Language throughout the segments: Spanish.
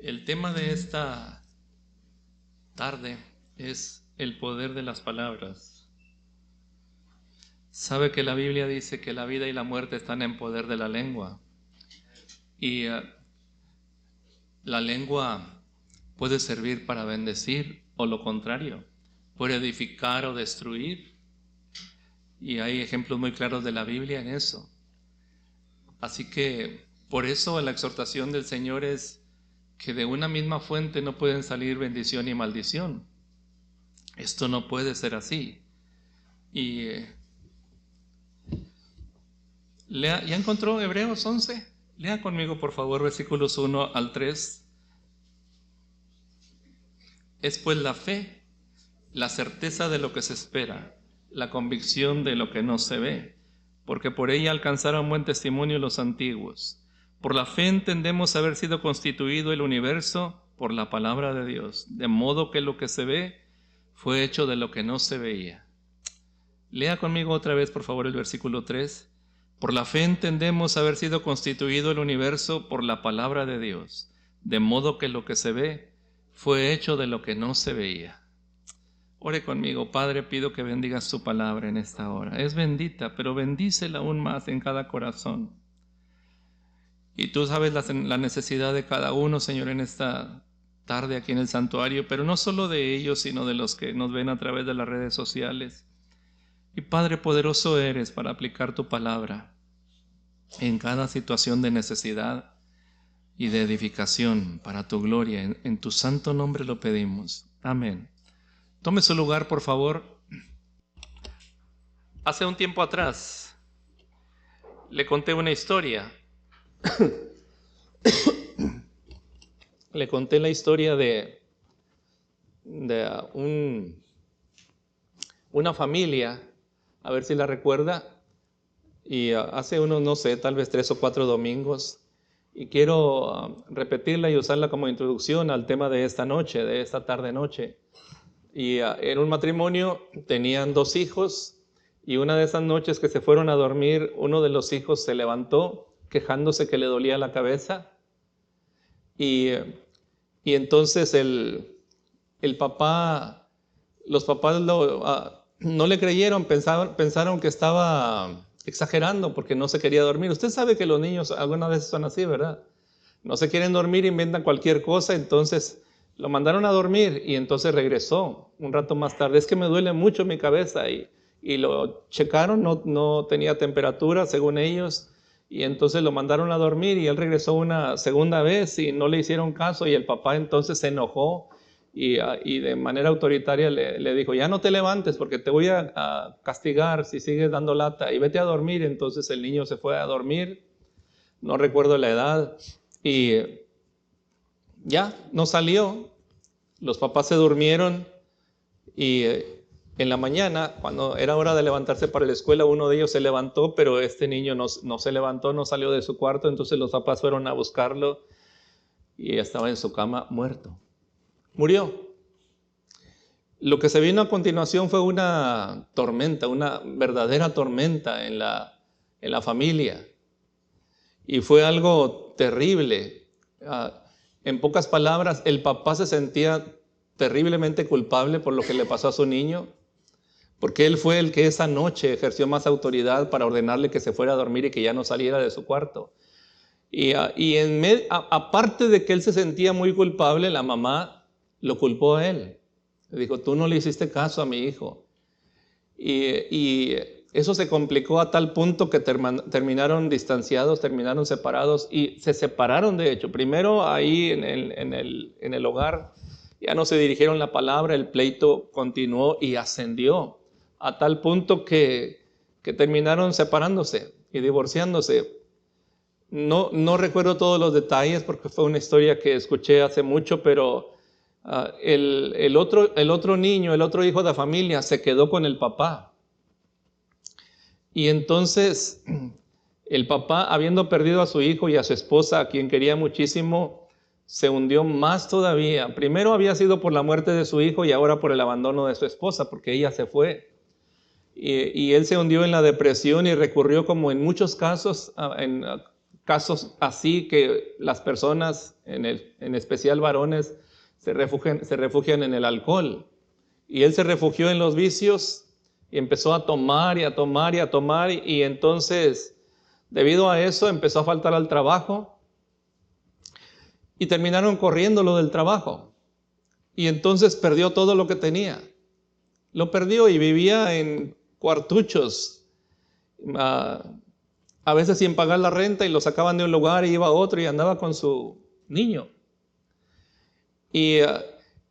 El tema de esta tarde es el poder de las palabras. Sabe que la Biblia dice que la vida y la muerte están en poder de la lengua. Y la lengua puede servir para bendecir o lo contrario, puede edificar o destruir. Y hay ejemplos muy claros de la Biblia en eso. Así que por eso la exhortación del Señor es que de una misma fuente no pueden salir bendición y maldición. Esto no puede ser así. Y ¿ya encontró Hebreos 11? Lea conmigo por favor versículos 1 al 3. Es pues la fe, la certeza de lo que se espera, la convicción de lo que no se ve, porque por ella alcanzaron buen testimonio los antiguos. Por la fe entendemos haber sido constituido el universo por la palabra de Dios, de modo que lo que se ve fue hecho de lo que no se veía. Lea conmigo otra vez, por favor, el versículo 3. Por la fe entendemos haber sido constituido el universo por la palabra de Dios, de modo que lo que se ve fue hecho de lo que no se veía. Ore conmigo. Padre, pido que bendigas tu palabra en esta hora. Es bendita, pero bendícela aún más en cada corazón. Y tú sabes la necesidad de cada uno, Señor, en esta tarde aquí en el santuario, pero no solo de ellos, sino de los que nos ven a través de las redes sociales. Y Padre, poderoso eres para aplicar tu palabra en cada situación de necesidad y de edificación para tu gloria. En tu santo nombre lo pedimos. Amén. Tome su lugar, por favor. Hace un tiempo atrás le conté una historia. Le conté la historia de una familia, a ver si la recuerda, y hace unos, no sé, tal vez 3 o 4 domingos, y quiero repetirla y usarla como introducción al tema de esta noche, de esta tarde-noche. Y en un matrimonio tenían 2 hijos, y una de esas noches que se fueron a dormir, uno de los hijos se levantó quejándose que le dolía la cabeza, y entonces los papás no le creyeron, pensaron que estaba exagerando porque no se quería dormir. Usted sabe que los niños algunas veces son así, ¿verdad? No se quieren dormir, inventan cualquier cosa, entonces lo mandaron a dormir y entonces regresó un rato más tarde. Es que me duele mucho mi cabeza y lo checaron, no tenía temperatura según ellos, y entonces lo mandaron a dormir y él regresó una segunda vez y no le hicieron caso, y el papá entonces se enojó y de manera autoritaria le dijo: ya no te levantes porque te voy a castigar si sigues dando lata, y vete a dormir. Entonces el niño se fue a dormir, no recuerdo la edad, y ya no salió. Los papás se durmieron y en la mañana, cuando era hora de levantarse para la escuela, uno de ellos se levantó, pero este niño no se levantó, no salió de su cuarto. Entonces los papás fueron a buscarlo y estaba en su cama muerto. Murió. Lo que se vino a continuación fue una tormenta, una verdadera tormenta en la familia. Y fue algo terrible. En pocas palabras, el papá se sentía terriblemente culpable por lo que le pasó a su niño, porque él fue el que esa noche ejerció más autoridad para ordenarle que se fuera a dormir y que ya no saliera de su cuarto. Y aparte de que él se sentía muy culpable, la mamá lo culpó a él. Le dijo: tú no le hiciste caso a mi hijo. Y eso se complicó a tal punto que terminaron distanciados, terminaron separados, y se separaron de hecho. Primero ahí en el hogar ya no se dirigieron la palabra, el pleito continuó y ascendió a tal punto que terminaron separándose y divorciándose. No recuerdo todos los detalles porque fue una historia que escuché hace mucho, pero el otro niño, el otro hijo de la familia, se quedó con el papá. Y entonces el papá, habiendo perdido a su hijo y a su esposa, a quien quería muchísimo, se hundió más todavía. Primero había sido por la muerte de su hijo y ahora por el abandono de su esposa, porque ella se fue. Y él se hundió en la depresión y recurrió, como en muchos casos, casos así que las personas, en especial varones, se refugian en el alcohol. Y él se refugió en los vicios y empezó a tomar y a tomar y a tomar, y entonces, debido a eso, empezó a faltar al trabajo y terminaron corriéndolo del trabajo. Y entonces perdió todo lo que tenía. Lo perdió y vivía en cuartuchos, a veces sin pagar la renta, y lo sacaban de un lugar y iba a otro y andaba con su niño. Y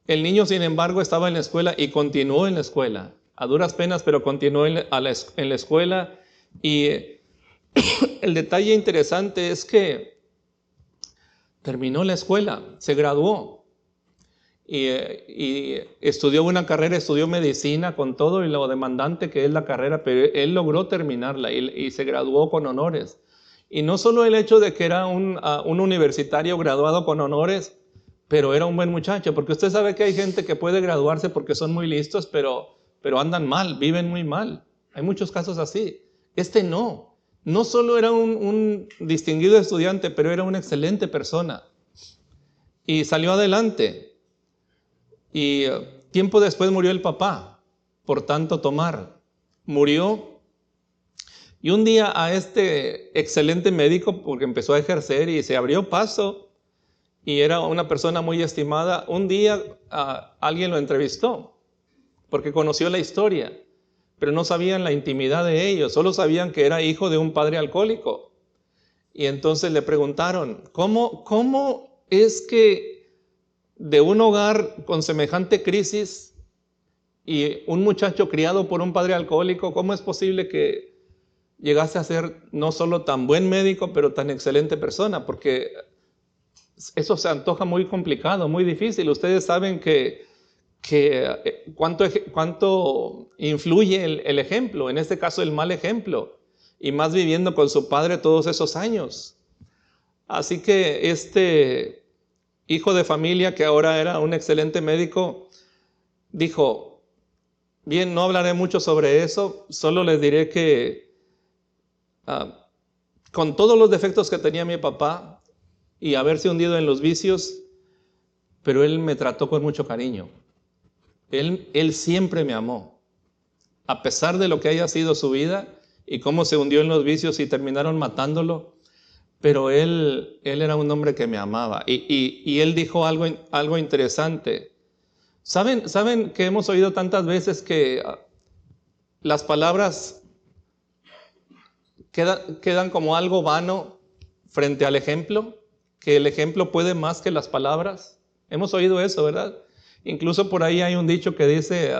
el niño, sin embargo, estaba en la escuela y continuó en la escuela, a duras penas, pero continuó en la escuela. Y el detalle interesante es que terminó la escuela, se graduó. Y estudió una carrera, estudió medicina con todo y lo demandante que es la carrera, pero él logró terminarla y se graduó con honores. Y no solo el hecho de que era un universitario graduado con honores, pero era un buen muchacho, porque usted sabe que hay gente que puede graduarse porque son muy listos, pero andan mal, viven muy mal. Hay muchos casos así. Este no solo era un distinguido estudiante, pero era una excelente persona. Y salió adelante. Y tiempo después murió el papá, por tanto tomar. Murió. Y un día a este excelente médico, porque empezó a ejercer y se abrió paso, y era una persona muy estimada, un día alguien lo entrevistó, porque conoció la historia, pero no sabían la intimidad de ellos, solo sabían que era hijo de un padre alcohólico. Y entonces le preguntaron, ¿cómo es que de un hogar con semejante crisis y un muchacho criado por un padre alcohólico, cómo es posible que llegase a ser no solo tan buen médico, pero tan excelente persona? Porque eso se antoja muy complicado, muy difícil. Ustedes saben que cuánto influye el ejemplo, en este caso el mal ejemplo, y más viviendo con su padre todos esos años. Así que este hijo de familia, que ahora era un excelente médico, dijo, bien, no hablaré mucho sobre eso, solo les diré que con todos los defectos que tenía mi papá y haberse hundido en los vicios, pero él me trató con mucho cariño. Él siempre me amó, a pesar de lo que haya sido su vida y cómo se hundió en los vicios y terminaron matándolo. Pero él era un hombre que me amaba. Y él dijo algo interesante. ¿Saben que hemos oído tantas veces que las palabras quedan como algo vano frente al ejemplo? Que el ejemplo puede más que las palabras. Hemos oído eso, ¿verdad? Incluso por ahí hay un dicho que dice,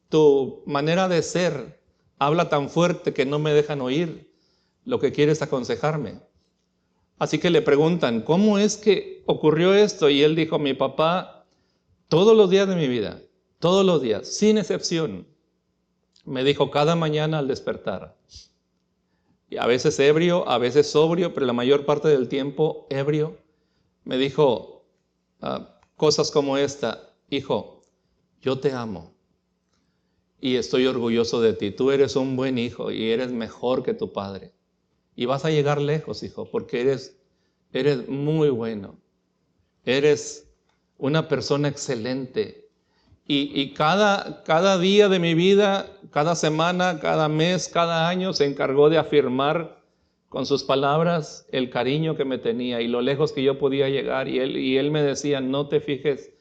tu manera de ser habla tan fuerte que no me dejan oír lo que quieres aconsejarme. Así que le preguntan, ¿cómo es que ocurrió esto? Y él dijo, mi papá, todos los días de mi vida, todos los días, sin excepción, me dijo cada mañana al despertar, y a veces ebrio, a veces sobrio, pero la mayor parte del tiempo ebrio, me dijo cosas como esta: hijo, yo te amo y estoy orgulloso de ti. Tú eres un buen hijo y eres mejor que tu padre. Y vas a llegar lejos, hijo, porque eres muy bueno. Eres una persona excelente. Y cada día de mi vida, cada semana, cada mes, cada año, se encargó de afirmar con sus palabras el cariño que me tenía y lo lejos que yo podía llegar. Y él me decía, no te fijes,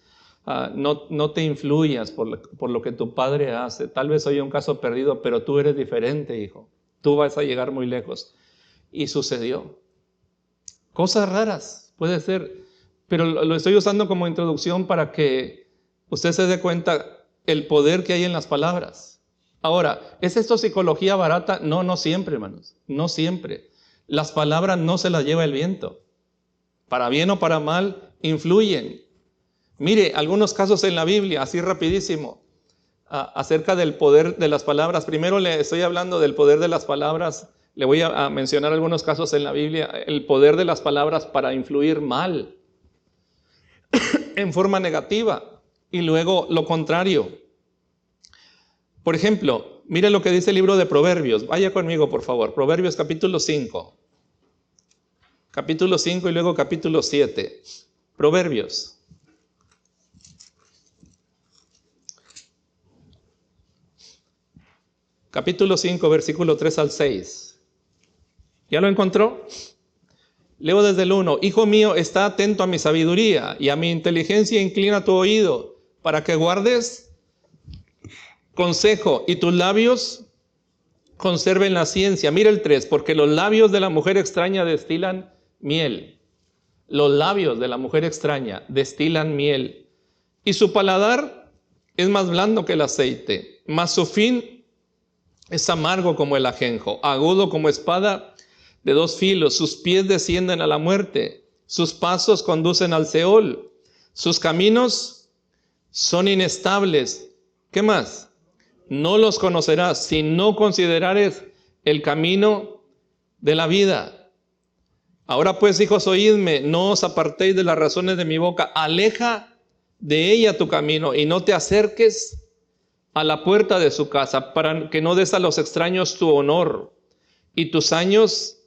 no te influyas por lo que tu padre hace. Tal vez soy un caso perdido, pero tú eres diferente, hijo. Tú vas a llegar muy lejos. Y sucedió. Cosas raras, puede ser, pero lo estoy usando como introducción para que usted se dé cuenta el poder que hay en las palabras. Ahora, ¿es esto psicología barata? No siempre, hermanos, no siempre. Las palabras no se las lleva el viento. Para bien o para mal, influyen. Mire, algunos casos en la Biblia, así rapidísimo, acerca del poder de las palabras. Primero le estoy hablando del poder de las palabras. Le voy a mencionar algunos casos en la Biblia, el poder de las palabras para influir mal, en forma negativa, y luego lo contrario. Por ejemplo, mire lo que dice el libro de Proverbios. Vaya conmigo, por favor. Proverbios capítulo 5. capítulo 5 y luego capítulo 7. Proverbios. Capítulo 5, versículo 3 al 6. ¿Ya lo encontró? Leo desde el 1. Hijo mío, está atento a mi sabiduría y a mi inteligencia inclina tu oído, para que guardes consejo y tus labios conserven la ciencia. Mira el 3. Porque los labios de la mujer extraña destilan miel. Los labios de la mujer extraña destilan miel. Y su paladar es más blando que el aceite, mas su fin es amargo como el ajenjo, agudo como espada de dos filos. Sus pies descienden a la muerte, sus pasos conducen al Seol, sus caminos son inestables. ¿Qué más? No los conocerás si no considerares el camino de la vida. Ahora pues, hijos, oídme, no os apartéis de las razones de mi boca. Aleja de ella tu camino y no te acerques a la puerta de su casa, para que no des a los extraños tu honor y tus años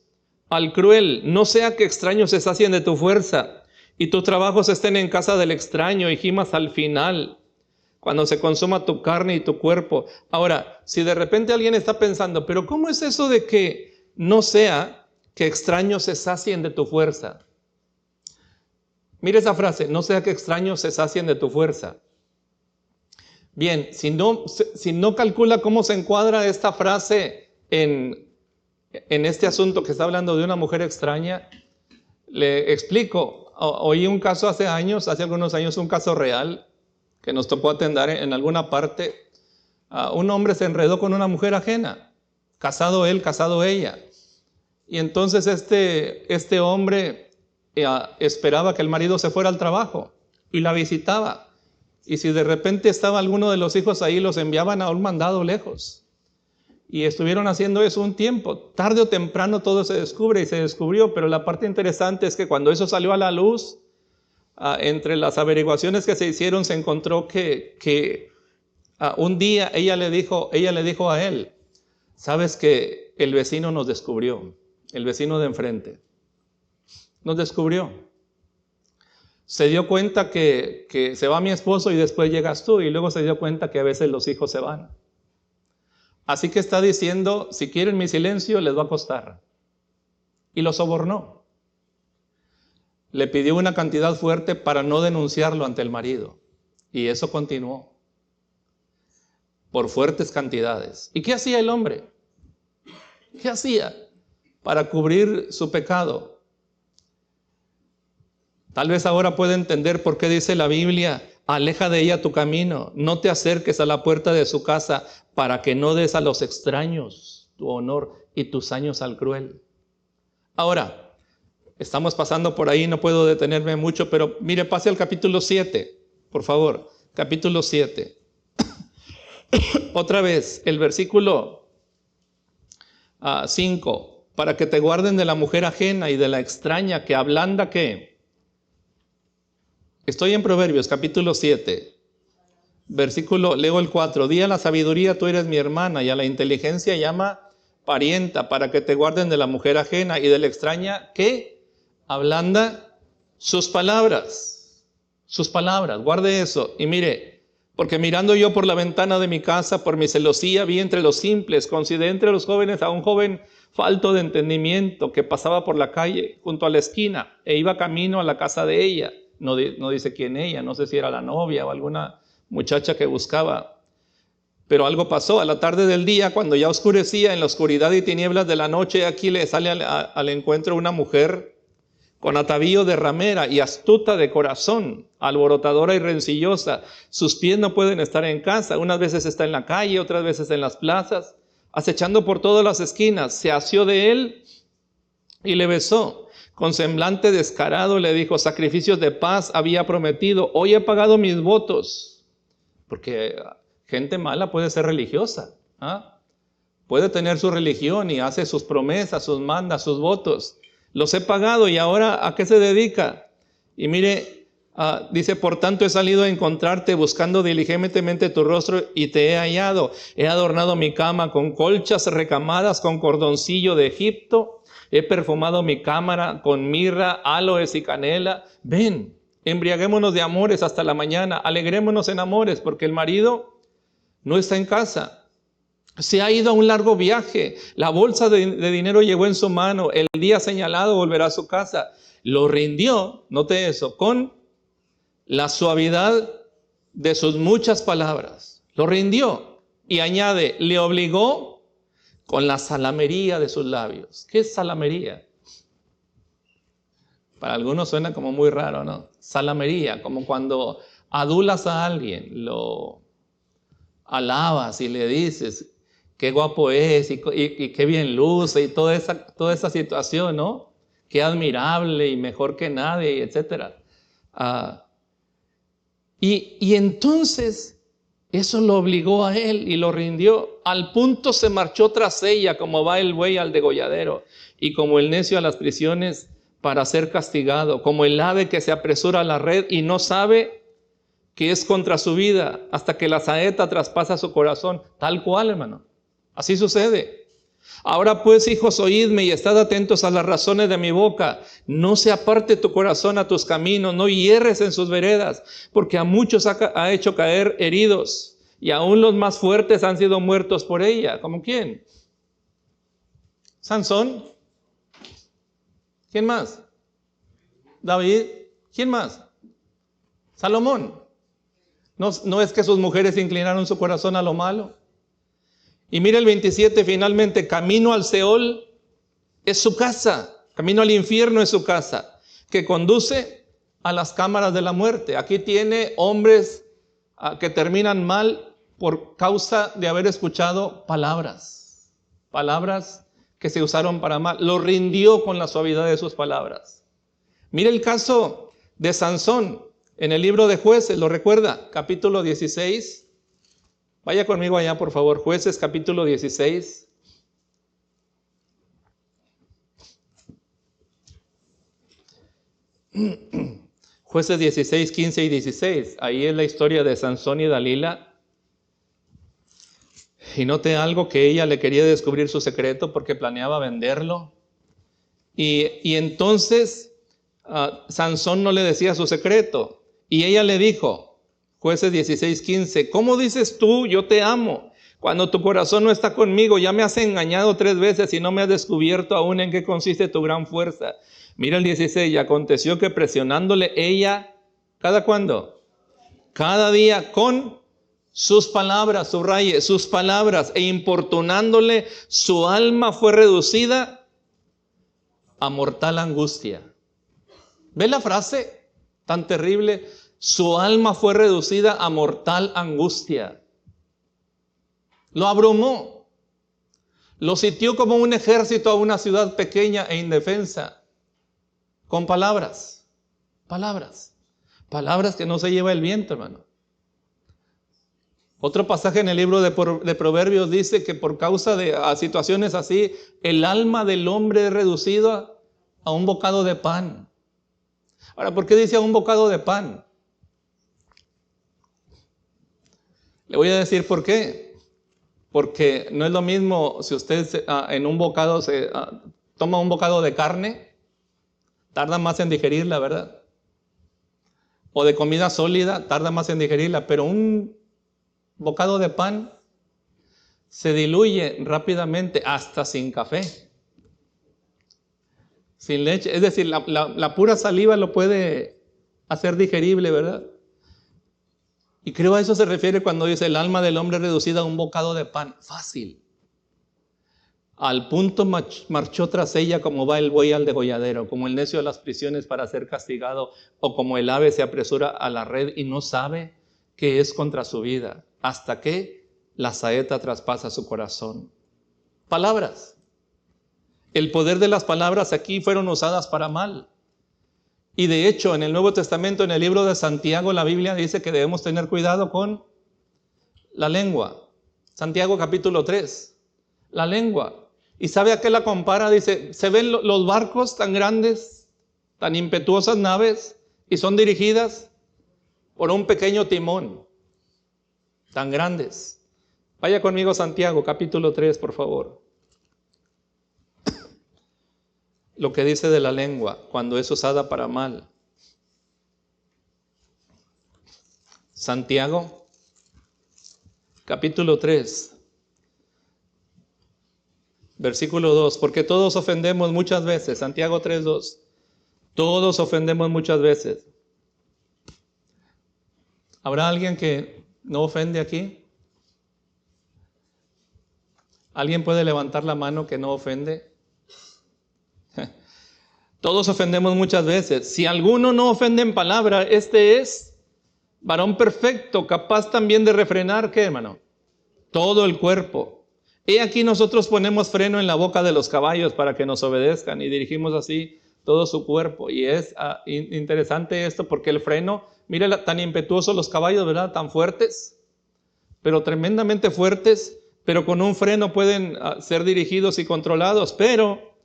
al cruel. No sea que extraños se sacien de tu fuerza y tus trabajos estén en casa del extraño y gimas al final, cuando se consuma tu carne y tu cuerpo. Ahora, si de repente alguien está pensando, pero ¿cómo es eso de que no sea que extraños se sacien de tu fuerza? Mire esa frase, no sea que extraños se sacien de tu fuerza. Bien, si no calcula cómo se encuadra esta frase en este asunto que está hablando de una mujer extraña, le explico. Oí un caso hace algunos años, un caso real que nos tocó atender en alguna parte. Un hombre se enredó con una mujer ajena, casado él, casado ella. Y entonces este hombre esperaba que el marido se fuera al trabajo y la visitaba. Y si de repente estaba alguno de los hijos ahí, los enviaban a un mandado lejos. Y estuvieron haciendo eso un tiempo. Tarde o temprano todo se descubre y se descubrió. Pero la parte interesante es que cuando eso salió a la luz, entre las averiguaciones que se hicieron, se encontró que un día ella le dijo a él, sabes que el vecino nos descubrió, el vecino de enfrente nos descubrió. Se dio cuenta que se va mi esposo y después llegas tú, y luego se dio cuenta que a veces los hijos se van. Así que está diciendo, si quieren mi silencio, les va a costar. Y lo sobornó. Le pidió una cantidad fuerte para no denunciarlo ante el marido. Y eso continuó. Por fuertes cantidades. ¿Y qué hacía el hombre? ¿Qué hacía para cubrir su pecado? Tal vez ahora pueda entender por qué dice la Biblia, aleja de ella tu camino, no te acerques a la puerta de su casa, para que no des a los extraños tu honor y tus años al cruel. Ahora, estamos pasando por ahí, no puedo detenerme mucho, pero mire, pase al capítulo 7, por favor, capítulo 7. Otra vez, el versículo 5, para que te guarden de la mujer ajena y de la extraña que ablanda, ¿qué? Estoy en Proverbios, capítulo 7, leo el 4. Di a la sabiduría, tú eres mi hermana, y a la inteligencia llama parienta, para que te guarden de la mujer ajena y de la extraña, ¿qué? Ablanda sus palabras, guarde eso. Y mire, porque mirando yo por la ventana de mi casa, por mi celosía, vi entre los simples, consideré entre los jóvenes a un joven falto de entendimiento, que pasaba por la calle junto a la esquina, e iba camino a la casa de ella. No dice quién ella, no sé si era la novia o alguna muchacha que buscaba. Pero algo pasó. A la tarde del día, cuando ya oscurecía, en la oscuridad y tinieblas de la noche, aquí le sale al encuentro una mujer con atavío de ramera y astuta de corazón, alborotadora y rencillosa. Sus pies no pueden estar en casa. Unas veces está en la calle, otras veces en las plazas, acechando por todas las esquinas. Se asió de él y le besó. Con semblante descarado le dijo, sacrificios de paz había prometido, hoy he pagado mis votos. Porque gente mala puede ser religiosa, puede tener su religión y hace sus promesas, sus mandas, sus votos. Los he pagado, y ahora ¿a qué se dedica? Y mire, dice, por tanto he salido a encontrarte buscando diligentemente tu rostro y te he hallado. He adornado mi cama con colchas recamadas con cordoncillo de Egipto. he perfumado mi cámara con mirra, áloes y canela. Ven, embriaguémonos de amores hasta la mañana, alegrémonos en amores, porque el marido no está en casa. Se ha ido a un largo viaje, la bolsa de dinero llegó en su mano, el día señalado volverá a su casa. Lo rindió, note eso, con la suavidad de sus muchas palabras. Lo rindió y añade, le obligó con la salamería de sus labios. ¿Qué es salamería? Para algunos suena como muy raro, ¿no? Salamería, como cuando adulas a alguien, lo alabas y le dices qué guapo es y qué bien luce y toda esa situación, ¿no? Qué admirable y mejor que nadie, etc. Y entonces eso lo obligó a él y lo rindió. Al punto se marchó tras ella como va el buey al degolladero y como el necio a las prisiones para ser castigado, como el ave que se apresura a la red y no sabe que es contra su vida hasta que la saeta traspasa su corazón. Tal cual, hermano. Así sucede. Ahora pues, hijos, oídme y estad atentos a las razones de mi boca. No se aparte tu corazón a tus caminos, no hierres en sus veredas, porque a muchos ha hecho caer heridos, y aún los más fuertes han sido muertos por ella. ¿Como quién? Sansón. ¿Quién más? David. ¿Quién más? Salomón. No es que sus mujeres inclinaron su corazón a lo malo. Y mira el 27, finalmente, camino al Seol es su casa, camino al infierno es su casa, que conduce a las cámaras de la muerte. Aquí tiene hombres que terminan mal por causa de haber escuchado palabras que se usaron para mal. Lo rindió con la suavidad de sus palabras. Mira el caso de Sansón en el libro de Jueces, ¿lo recuerda? Capítulo 16. Vaya conmigo allá, por favor. Jueces, capítulo 16. Jueces 16, 15 y 16. Ahí es la historia de Sansón y Dalila. Y note algo, que ella le quería descubrir su secreto porque planeaba venderlo. Y entonces Sansón no le decía su secreto. Y ella le dijo, Jueces 16, 15, ¿cómo dices tú, yo te amo, cuando tu corazón no está conmigo? Ya me has engañado 3 veces y no me has descubierto aún en qué consiste tu gran fuerza. Mira el 16, y aconteció que presionándole ella, ¿cada cuándo? Cada día con sus palabras, subraye, sus palabras, e importunándole, su alma fue reducida a mortal angustia. ¿Ve la frase tan terrible? Su alma fue reducida a mortal angustia. Lo abrumó. Lo sitió como un ejército a una ciudad pequeña e indefensa. Con palabras. Palabras que no se lleva el viento, hermano. Otro pasaje en el libro de Proverbios dice que por causa de situaciones así, el alma del hombre es reducida a un bocado de pan. Ahora, ¿por qué dice a un bocado de pan? Le voy a decir por qué. Porque no es lo mismo si usted en un bocado toma un bocado de carne, tarda más en digerirla, ¿verdad? O de comida sólida, tarda más en digerirla, pero un bocado de pan se diluye rápidamente, hasta sin café, sin leche. Es decir, la pura saliva lo puede hacer digerible, ¿verdad? Y creo a eso se refiere cuando dice el alma del hombre reducida a un bocado de pan. Fácil. Al punto marchó tras ella como va el buey al degolladero, como el necio a las prisiones para ser castigado, o como el ave se apresura a la red y no sabe que es contra su vida, hasta que la saeta traspasa su corazón. Palabras. El poder de las palabras aquí fueron usadas para mal. Y de hecho, en el Nuevo Testamento, en el libro de Santiago, la Biblia dice que debemos tener cuidado con la lengua. Santiago capítulo 3, la lengua. ¿Y sabe a qué la compara? Dice, ¿se ven los barcos tan grandes, tan impetuosas naves, y son dirigidas por un pequeño timón? Tan grandes. Vaya conmigo a Santiago capítulo 3, por favor. lo que dice de la lengua cuando es usada para mal. Santiago, capítulo 3, versículo 2, porque todos ofendemos muchas veces. Santiago 3:2. Todos ofendemos muchas veces. ¿Habrá alguien que no ofende aquí? ¿Alguien puede levantar la mano que no ofende? Todos ofendemos muchas veces. Si alguno no ofende en palabra, este es varón perfecto, capaz también de refrenar, ¿qué, hermano? Todo el cuerpo. He aquí nosotros ponemos freno en la boca de los caballos para que nos obedezcan y dirigimos así todo su cuerpo. Y es interesante esto porque el freno, mire tan impetuosos los caballos, ¿verdad? Tan fuertes, pero tremendamente fuertes, pero con un freno pueden ser dirigidos y controlados. Pero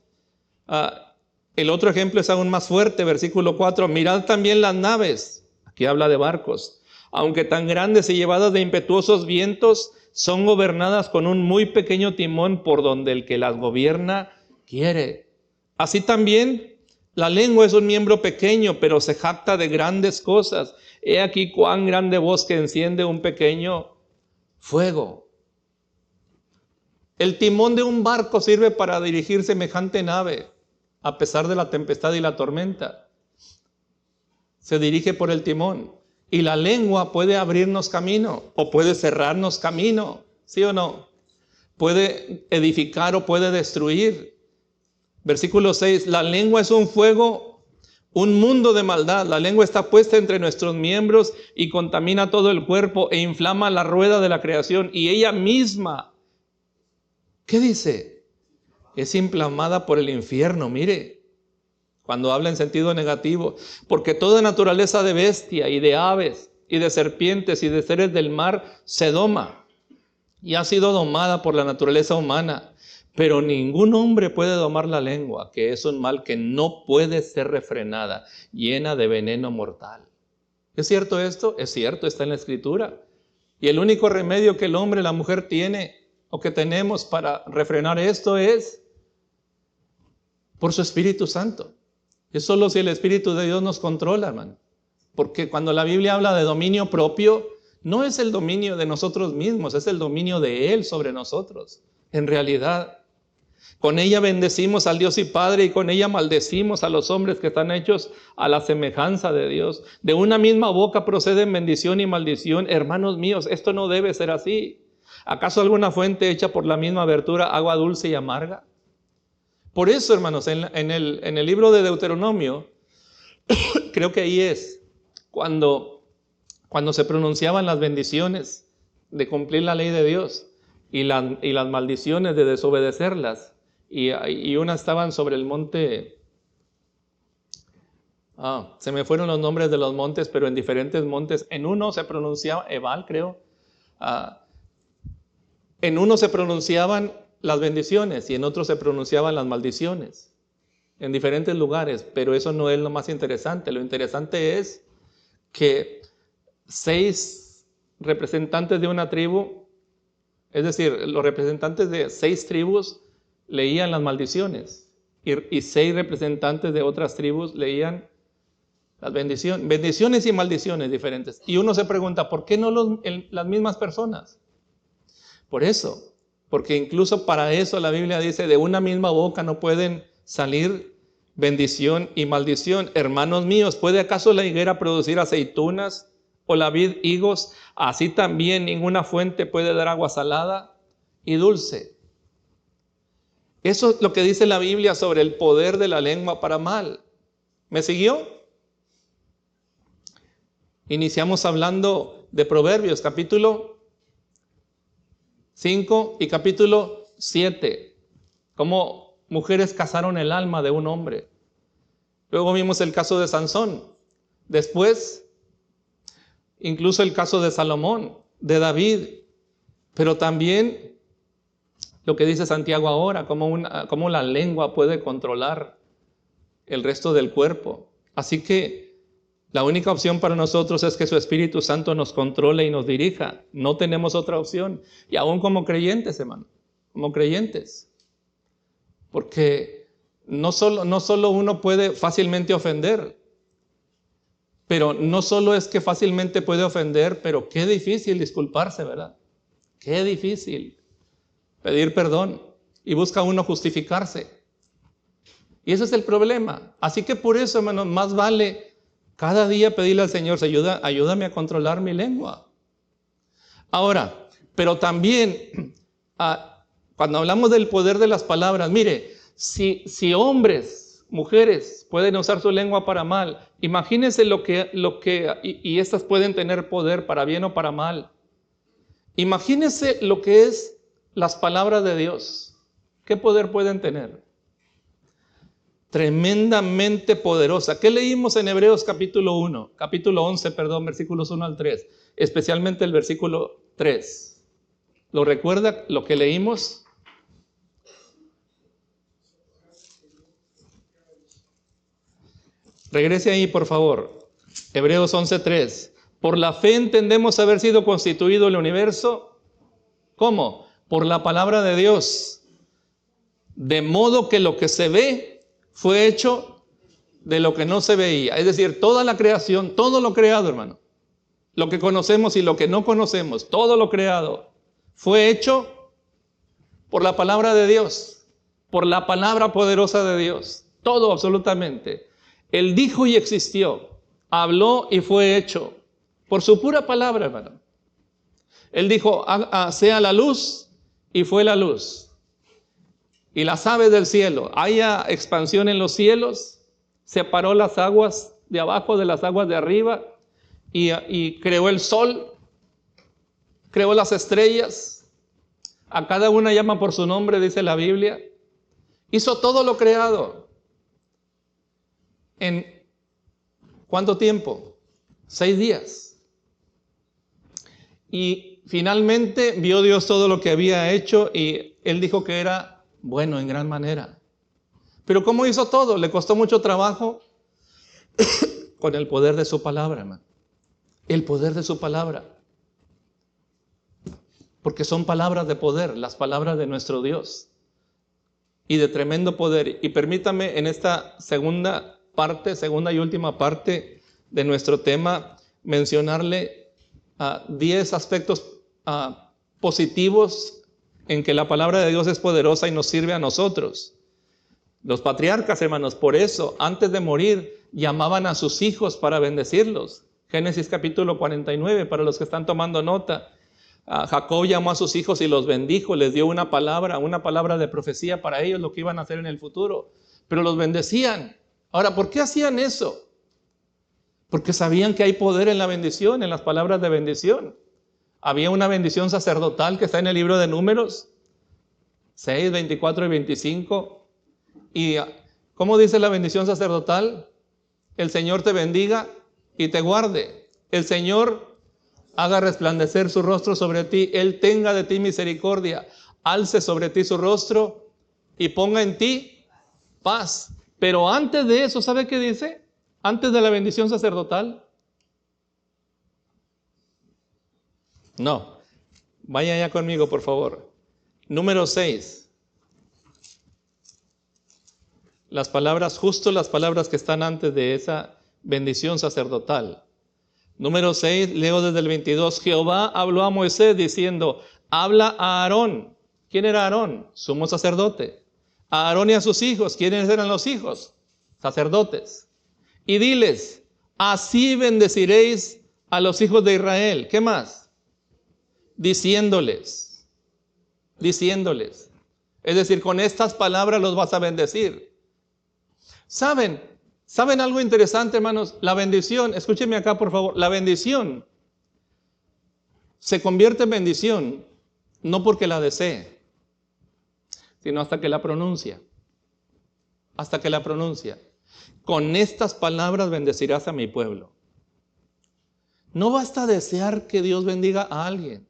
el otro ejemplo es aún más fuerte, versículo 4. Mirad también las naves, aquí habla de barcos, aunque tan grandes y llevadas de impetuosos vientos, son gobernadas con un muy pequeño timón por donde el que las gobierna quiere. Así también la lengua es un miembro pequeño, pero se jacta de grandes cosas. He aquí cuán grande voz que enciende un pequeño fuego. El timón de un barco sirve para dirigir semejante nave, a pesar de la tempestad y la tormenta. Se dirige por el timón. Y la lengua puede abrirnos camino o puede cerrarnos camino, ¿sí o no? Puede edificar o puede destruir. Versículo 6, la lengua es un fuego, un mundo de maldad. La lengua está puesta entre nuestros miembros y contamina todo el cuerpo e inflama la rueda de la creación. Y ella misma, ¿qué dice? Es inflamada por el infierno, mire. Cuando habla en sentido negativo, porque toda naturaleza de bestia y de aves y de serpientes y de seres del mar se doma y ha sido domada por la naturaleza humana, pero ningún hombre puede domar la lengua, que es un mal que no puede ser refrenada, llena de veneno mortal. ¿Es cierto esto? Es cierto, está en la Escritura. Y el único remedio que el hombre, la mujer tiene o que tenemos para refrenar esto es por su Espíritu Santo. Es solo si el Espíritu de Dios nos controla, hermano. Porque cuando la Biblia habla de dominio propio, no es el dominio de nosotros mismos, es el dominio de Él sobre nosotros. En realidad, con ella bendecimos al Dios y Padre y con ella maldecimos a los hombres que están hechos a la semejanza de Dios. De una misma boca proceden bendición y maldición. Hermanos míos, esto no debe ser así. ¿Acaso alguna fuente hecha por la misma abertura, agua dulce y amarga? Por eso, hermanos, en el libro de Deuteronomio, creo que ahí es cuando se pronunciaban las bendiciones de cumplir la ley de Dios y las maldiciones de desobedecerlas. Y unas estaban sobre el monte, se me fueron los nombres de los montes, pero en diferentes montes. En uno se pronunciaba Ebal, creo. En uno se pronunciaban las bendiciones y en otros se pronunciaban las maldiciones, en diferentes lugares, pero eso no es lo más interesante. Lo interesante es que 6 representantes de una tribu, es decir, los representantes de 6 tribus leían las maldiciones y 6 representantes de otras tribus leían las bendiciones y maldiciones diferentes. Y uno se pregunta, ¿por qué no las mismas personas? Por eso. Porque incluso para eso la Biblia dice, de una misma boca no pueden salir bendición y maldición. Hermanos míos, ¿puede acaso la higuera producir aceitunas o la vid higos? Así también ninguna fuente puede dar agua salada y dulce. Eso es lo que dice la Biblia sobre el poder de la lengua para mal. ¿Me siguió? Iniciamos hablando de Proverbios, capítulo 5 y capítulo 7, cómo mujeres cazaron el alma de un hombre. Luego vimos el caso de Sansón. Después, incluso el caso de Salomón, de David. Pero también lo que dice Santiago ahora, cómo la lengua puede controlar el resto del cuerpo. Así que la única opción para nosotros es que su Espíritu Santo nos controle y nos dirija. No tenemos otra opción. Y aún como creyentes, hermano, como creyentes. Porque no solo uno puede fácilmente ofender, pero no solo es que fácilmente puede ofender, pero qué difícil disculparse, ¿verdad? Qué difícil pedir perdón y busca uno justificarse. Y ese es el problema. Así que por eso, hermanos, más vale cada día pedirle al Señor, ayúdame a controlar mi lengua. Ahora, pero también, cuando hablamos del poder de las palabras, mire, si hombres, mujeres pueden usar su lengua para mal, imagínense y estas pueden tener poder para bien o para mal. Imagínense lo que es las palabras de Dios. ¿Qué poder pueden tener? Tremendamente poderosa. ¿Qué leímos en Hebreos capítulo 11, versículos 1 al 3? Especialmente el versículo 3. ¿Lo recuerda lo que leímos? Regrese ahí, por favor. Hebreos 11:3. Por la fe entendemos haber sido constituido el universo. ¿Cómo? Por la palabra de Dios. De modo que lo que se ve fue hecho de lo que no se veía. Es decir, toda la creación, todo lo creado, hermano. Lo que conocemos y lo que no conocemos, todo lo creado, fue hecho por la palabra de Dios, por la palabra poderosa de Dios. Todo, absolutamente. Él dijo y existió, habló y fue hecho, por su pura palabra, hermano. Él dijo, sea la luz, y fue la luz. Y las aves del cielo, haya expansión en los cielos, separó las aguas de abajo de las aguas de arriba, y creó el sol, creó las estrellas, a cada una llama por su nombre, dice la Biblia. Hizo todo lo creado. ¿En cuánto tiempo? 6 días. Y finalmente vio Dios todo lo que había hecho y Él dijo que era bueno en gran manera. Pero ¿cómo hizo todo? Le costó mucho trabajo con el poder de su palabra, hermano. El poder de su palabra. Porque son palabras de poder, las palabras de nuestro Dios. Y de tremendo poder. Y permítame en esta segunda y última parte de nuestro tema, mencionarle 10 aspectos positivos en que la palabra de Dios es poderosa y nos sirve a nosotros. Los patriarcas, hermanos, por eso, antes de morir, llamaban a sus hijos para bendecirlos. Génesis capítulo 49, para los que están tomando nota. Jacob llamó a sus hijos y los bendijo, les dio una palabra de profecía para ellos, lo que iban a hacer en el futuro. Pero los bendecían. Ahora, ¿por qué hacían eso? Porque sabían que hay poder en la bendición, en las palabras de bendición. Había una bendición sacerdotal que está en el libro de Números 6, 24 y 25. ¿Y cómo dice la bendición sacerdotal? El Señor te bendiga y te guarde. El Señor haga resplandecer su rostro sobre ti. Él tenga de ti misericordia. Alce sobre ti su rostro y ponga en ti paz. Pero antes de eso, ¿sabe qué dice? Antes de la bendición sacerdotal. No. Vaya ya conmigo, por favor. Número 6. Las palabras, justo las palabras que están antes de esa bendición sacerdotal. Número 6, leo desde el 22. Jehová habló a Moisés diciendo, habla a Aarón. ¿Quién era Aarón? Sumo sacerdote. A Aarón y a sus hijos. ¿Quiénes eran los hijos? Sacerdotes. Y diles, así bendeciréis a los hijos de Israel. ¿Qué más? Diciéndoles. Es decir, con estas palabras los vas a bendecir. ¿Saben algo interesante, hermanos? La bendición, escúchenme acá por favor, la bendición se convierte en bendición no porque la desee, sino hasta que la pronuncia. Hasta que la pronuncia. Con estas palabras bendecirás a mi pueblo. No basta desear que Dios bendiga a alguien,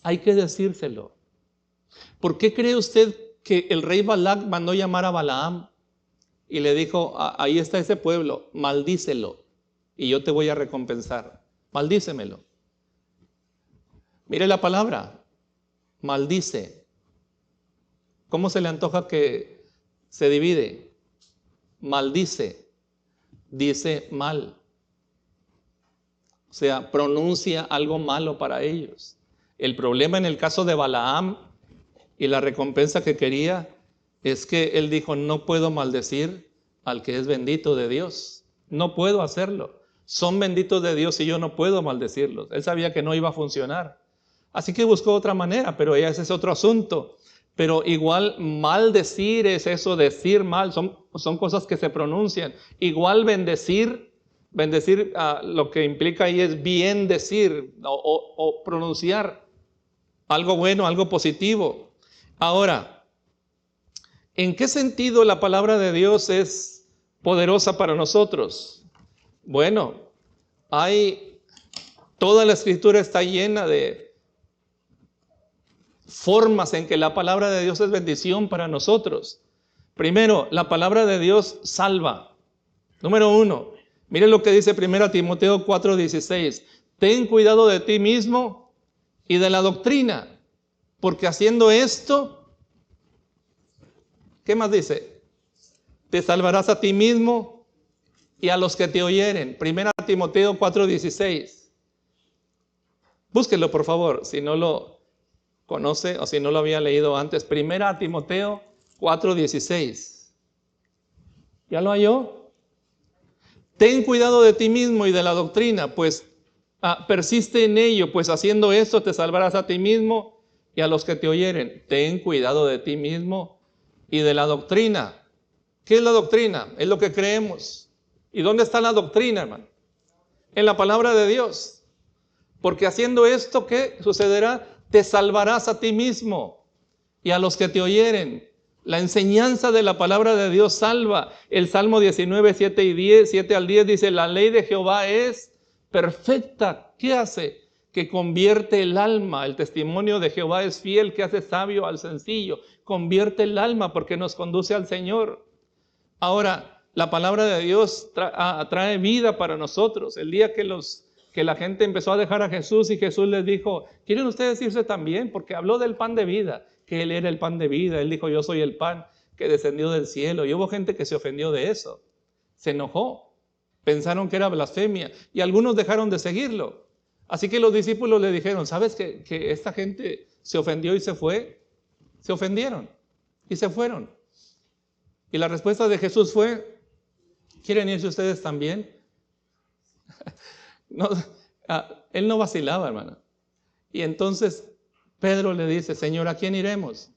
hay que decírselo. ¿Por qué cree usted que el rey Balac mandó llamar a Balaam y le dijo, ahí está ese pueblo, maldícelo y yo te voy a recompensar? Maldícemelo. Mire la palabra, maldice. ¿Cómo se le antoja que se divide? maldice, dice mal. O sea, pronuncia algo malo para ellos. El problema en el caso de Balaam y la recompensa que quería es que él dijo, no puedo maldecir al que es bendito de Dios. No puedo hacerlo. Son benditos de Dios y yo no puedo maldecirlos. Él sabía que no iba a funcionar. Así que buscó otra manera, pero ya ese es otro asunto. Pero igual maldecir es eso, decir mal, son cosas que se pronuncian. Igual bendecir lo que implica ahí es bien decir o pronunciar algo bueno, algo positivo. Ahora, ¿en qué sentido la palabra de Dios es poderosa para nosotros? Bueno, toda la Escritura está llena de formas en que la palabra de Dios es bendición para nosotros. Primero, la palabra de Dios salva. Número 1, miren lo que dice 1 Timoteo 4:16. Ten cuidado de ti mismo y de la doctrina, porque haciendo esto, ¿qué más dice? Te salvarás a ti mismo y a los que te oyeren. 1 Timoteo 4:16. Búsquelo, por favor, si no lo conoce o si no lo había leído antes. 1 Timoteo 4:16. ¿Ya lo halló? Ten cuidado de ti mismo y de la doctrina, pues persiste en ello, pues haciendo esto te salvarás a ti mismo y a los que te oyeren. Ten cuidado de ti mismo y de la doctrina. ¿Qué es la doctrina? Es lo que creemos. ¿Y dónde está la doctrina, hermano? En la palabra de Dios. Porque haciendo esto, ¿qué sucederá? Te salvarás a ti mismo y a los que te oyeren. La enseñanza de la palabra de Dios salva. El Salmo 19, 7 al 10 dice, la ley de Jehová es perfecta. ¿Qué hace? Que convierte el alma. El testimonio de Jehová es fiel, que hace sabio al sencillo. Convierte el alma porque nos conduce al Señor. Ahora, la palabra de Dios trae vida para nosotros. El día que la gente empezó a dejar a Jesús y Jesús les dijo, ¿quieren ustedes irse también? Porque habló del pan de vida, que Él era el pan de vida. Él dijo, yo soy el pan que descendió del cielo. Y hubo gente que se ofendió de eso, se enojó, pensaron que era blasfemia y algunos dejaron de seguirlo. Así que los discípulos le dijeron, ¿sabes que esta gente se ofendió y se fue? Se ofendieron y se fueron. Y la respuesta de Jesús fue, ¿quieren irse ustedes también? No, él no vacilaba, hermano. Y entonces Pedro le dice, Señor, ¿a quién iremos?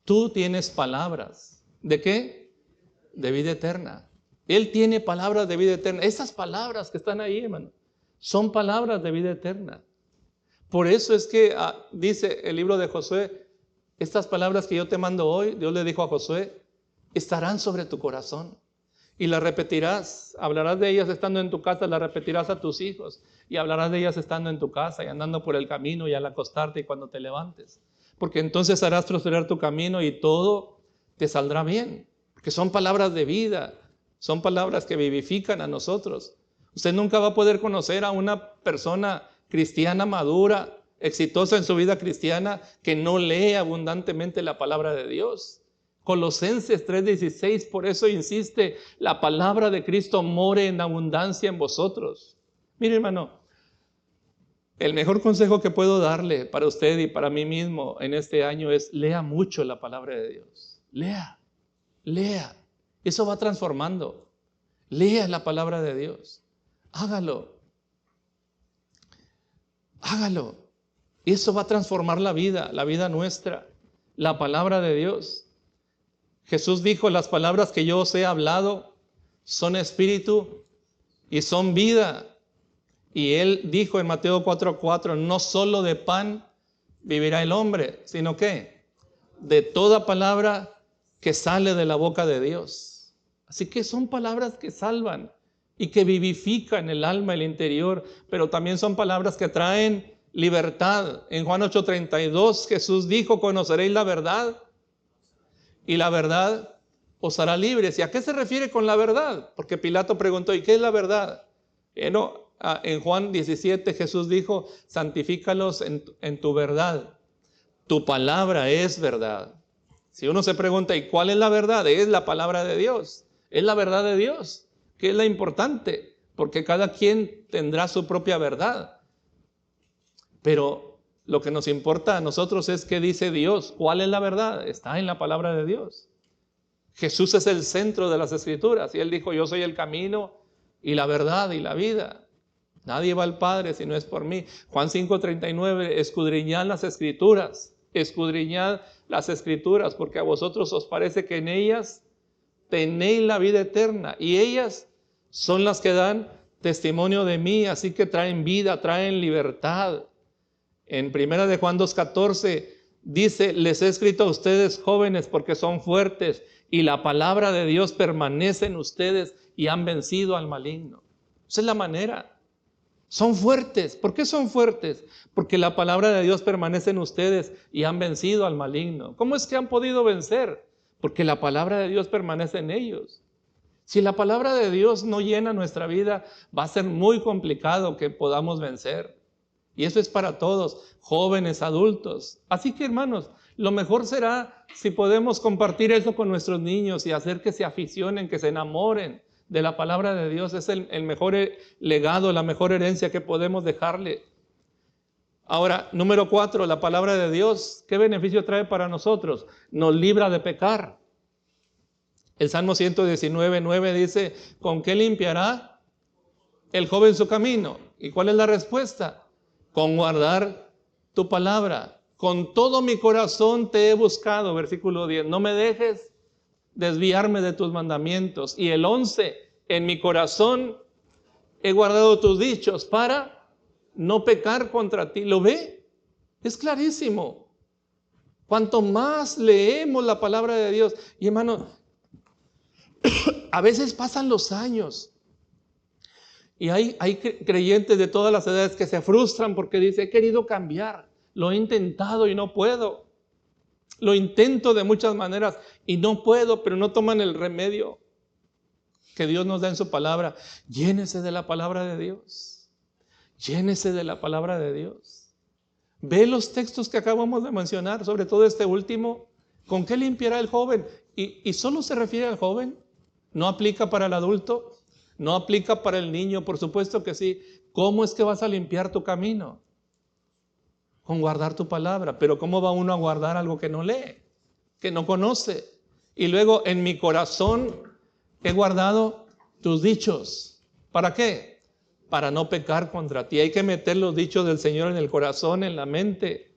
Tú tienes palabras. ¿De qué? De vida eterna. Él tiene palabras de vida eterna. Esas palabras que están ahí, hermano, son palabras de vida eterna. Por eso es que dice el libro de Josué, estas palabras que yo te mando hoy, Dios le dijo a Josué, estarán sobre tu corazón. Y las repetirás, hablarás de ellas estando en tu casa, las repetirás a tus hijos. Y hablarás de ellas estando en tu casa y andando por el camino y al acostarte y cuando te levantes. Porque entonces harás prosperar tu camino y todo te saldrá bien. Porque son palabras de vida, son palabras que vivifican a nosotros. Usted nunca va a poder conocer a una persona cristiana madura, exitosa en su vida cristiana, que no lee abundantemente la palabra de Dios. Colosenses 3:16, por eso insiste, la palabra de Cristo more en abundancia en vosotros. Mire, hermano, el mejor consejo que puedo darle para usted y para mí mismo en este año es lea mucho la palabra de Dios. Lea. Eso va transformando. Lea la palabra de Dios. Hágalo. Y eso va a transformar la vida nuestra. La palabra de Dios. Jesús dijo, las palabras que yo os he hablado son espíritu y son vida. Y Él dijo en Mateo 4:4, no solo de pan vivirá el hombre, sino que de toda palabra que sale de la boca de Dios. Así que son palabras que salvan y que vivifican el alma, el interior, pero también son palabras que traen libertad. En Juan 8:32 Jesús dijo, conoceréis la verdad y la verdad os hará libres. ¿Y a qué se refiere con la verdad? Porque Pilato preguntó, ¿y qué es la verdad? En Juan 17 Jesús dijo, santifícalos en tu verdad. Tu palabra es verdad. Si uno se pregunta, ¿y cuál es la verdad? Es la palabra de Dios. Es la verdad de Dios, que es la importante, porque cada quien tendrá su propia verdad. Pero lo que nos importa a nosotros es qué dice Dios. ¿Cuál es la verdad? Está en la palabra de Dios. Jesús es el centro de las Escrituras y Él dijo, yo soy el camino y la verdad y la vida. Nadie va al Padre si no es por mí. Juan 5:39, escudriñad las Escrituras, porque a vosotros os parece que en ellas tenéis la vida eterna y ellas son las que dan testimonio de mí, así que traen vida, traen libertad. En 1 de Juan 2:14 dice, les he escrito a ustedes jóvenes porque son fuertes y la palabra de Dios permanece en ustedes y han vencido al maligno. Esa es la manera. Son fuertes. ¿Por qué son fuertes? Porque la palabra de Dios permanece en ustedes y han vencido al maligno. ¿Cómo es que han podido vencer? Porque la palabra de Dios permanece en ellos. Si la palabra de Dios no llena nuestra vida, va a ser muy complicado que podamos vencer. Y eso es para todos, jóvenes, adultos. Así que, hermanos, lo mejor será si podemos compartir eso con nuestros niños y hacer que se aficionen, que se enamoren de la palabra de Dios. Es el mejor legado, la mejor herencia que podemos dejarle. Ahora, número 4, la palabra de Dios, ¿qué beneficio trae para nosotros? Nos libra de pecar. El Salmo 119:9 dice, ¿con qué limpiará el joven su camino? ¿Y cuál es la respuesta? Con guardar tu palabra. Con todo mi corazón te he buscado, versículo 10. No me dejes desviarme de tus mandamientos. Y el 11, en mi corazón he guardado tus dichos para no pecar contra ti. ¿Lo ve? Es clarísimo. Cuanto más leemos la palabra de Dios, y hermano, a veces pasan los años y hay creyentes de todas las edades que se frustran porque dicen, he querido cambiar, lo he intentado y no puedo. Lo intento de muchas maneras y no puedo, pero no toman el remedio que Dios nos da en su palabra. Llénese de la palabra de Dios. Llénese de la palabra de Dios. Ve los textos que acabamos de mencionar, sobre todo este último. ¿Con qué limpiará el joven? ¿Y solo se refiere al joven? ¿No aplica para el adulto? ¿No aplica para el niño? Por supuesto que sí. ¿Cómo es que vas a limpiar tu camino? Con guardar tu palabra. Pero ¿cómo va uno a guardar algo que no lee, que no conoce? Y luego, en mi corazón he guardado tus dichos. ¿Para qué? Para no pecar contra ti. Hay que meter los dichos del Señor en el corazón, en la mente,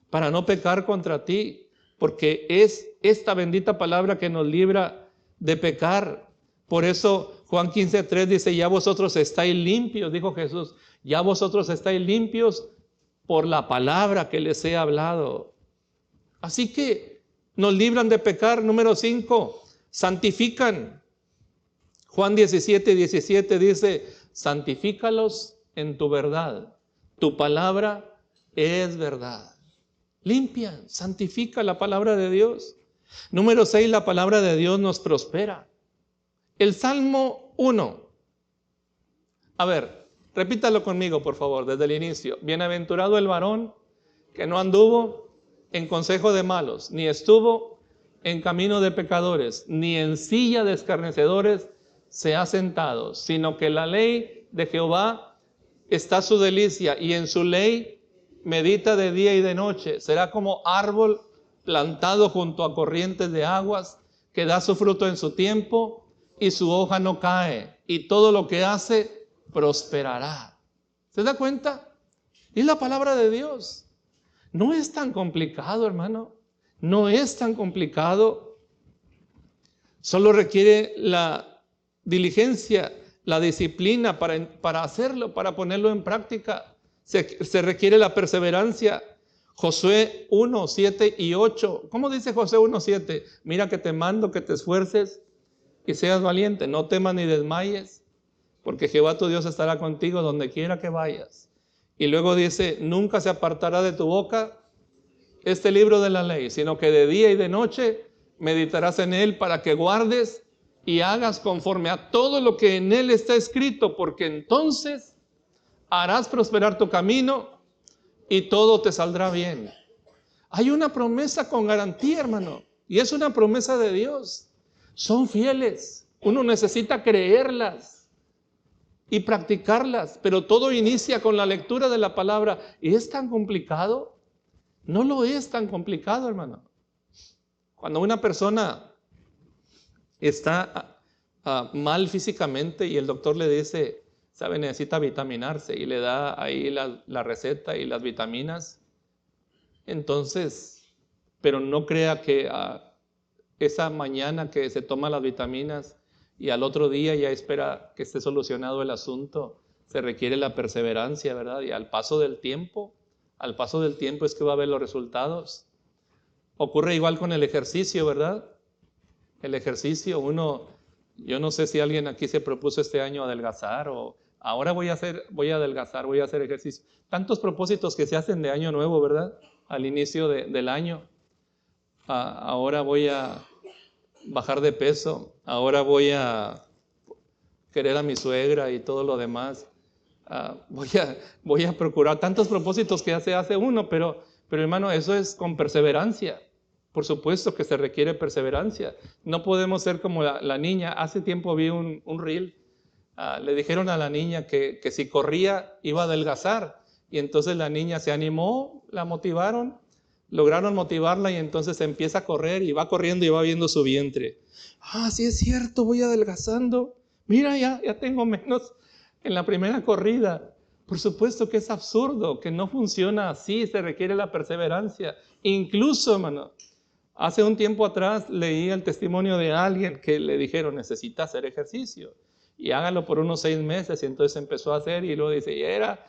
para no pecar contra ti. Porque es esta bendita palabra que nos libra de pecar. Por eso Juan 15:3 dice, ya vosotros estáis limpios, dijo Jesús, ya vosotros estáis limpios por la palabra que les he hablado. Así que nos libran de pecar. Número 5, santifican. Juan 17:17 dice, santifícalos en tu verdad. Tu palabra es verdad. Limpian, santifica la palabra de Dios. Número 6, la palabra de Dios nos prospera. El Salmo 1. A ver, repítalo conmigo, por favor, desde el inicio. Bienaventurado el varón que no anduvo en consejo de malos, ni estuvo en camino de pecadores, ni en silla de escarnecedores se ha sentado, sino que la ley de Jehová está su delicia, y en su ley medita de día y de noche. Será como árbol plantado junto a corrientes de aguas, que da su fruto en su tiempo, y su hoja no cae, y todo lo que hace prosperará. ¿Se da cuenta? Es la palabra de Dios. No es tan complicado, hermano. No es tan complicado. Solo requiere la diligencia, la disciplina para hacerlo, para ponerlo en práctica. Se requiere la perseverancia. Josué 1, 7 y 8. ¿Cómo dice Josué 1, 7? Mira que te mando que te esfuerces y seas valiente. No temas ni desmayes, porque Jehová tu Dios estará contigo donde quiera que vayas. Y luego dice, nunca se apartará de tu boca este libro de la ley, sino que de día y de noche meditarás en él, para que guardes y hagas conforme a todo lo que en él está escrito, porque entonces harás prosperar tu camino y todo te saldrá bien. Hay una promesa con garantía, hermano, y es una promesa de Dios. Son fieles. Uno necesita creerlas y practicarlas, pero todo inicia con la lectura de la palabra. ¿Y es tan complicado? No lo es tan complicado, hermano. Cuando una persona está mal físicamente y el doctor le dice, sabe, necesita vitaminarse y le da ahí la receta y las vitaminas, entonces, pero no crea que esa mañana que se toma las vitaminas y al otro día ya espera que esté solucionado el asunto. Se requiere la perseverancia, ¿verdad? Y al paso del tiempo es que va a ver los resultados. Ocurre igual con el ejercicio, ¿verdad? El ejercicio, yo no sé si alguien aquí se propuso este año adelgazar o ahora voy a adelgazar, voy a hacer ejercicio. Tantos propósitos que se hacen de año nuevo, ¿verdad? Al inicio del año. Ahora voy a bajar de peso, ahora voy a querer a mi suegra y todo lo demás. Voy a procurar tantos propósitos que hace uno, pero hermano, eso es con perseverancia. Por supuesto que se requiere perseverancia. No podemos ser como la niña. Hace tiempo vi un reel. Le dijeron a la niña que si corría iba a adelgazar. Y entonces la niña se animó, la motivaron, lograron motivarla y entonces empieza a correr y va corriendo y va viendo su vientre. Sí es cierto, voy adelgazando. Mira, ya tengo menos en la primera corrida. Por supuesto que es absurdo, que no funciona así, se requiere la perseverancia. Incluso, hermano, hace un tiempo atrás leí el testimonio de alguien que le dijeron, necesita hacer ejercicio y hágalo por unos 6 meses, y entonces empezó a hacer y luego dice, y era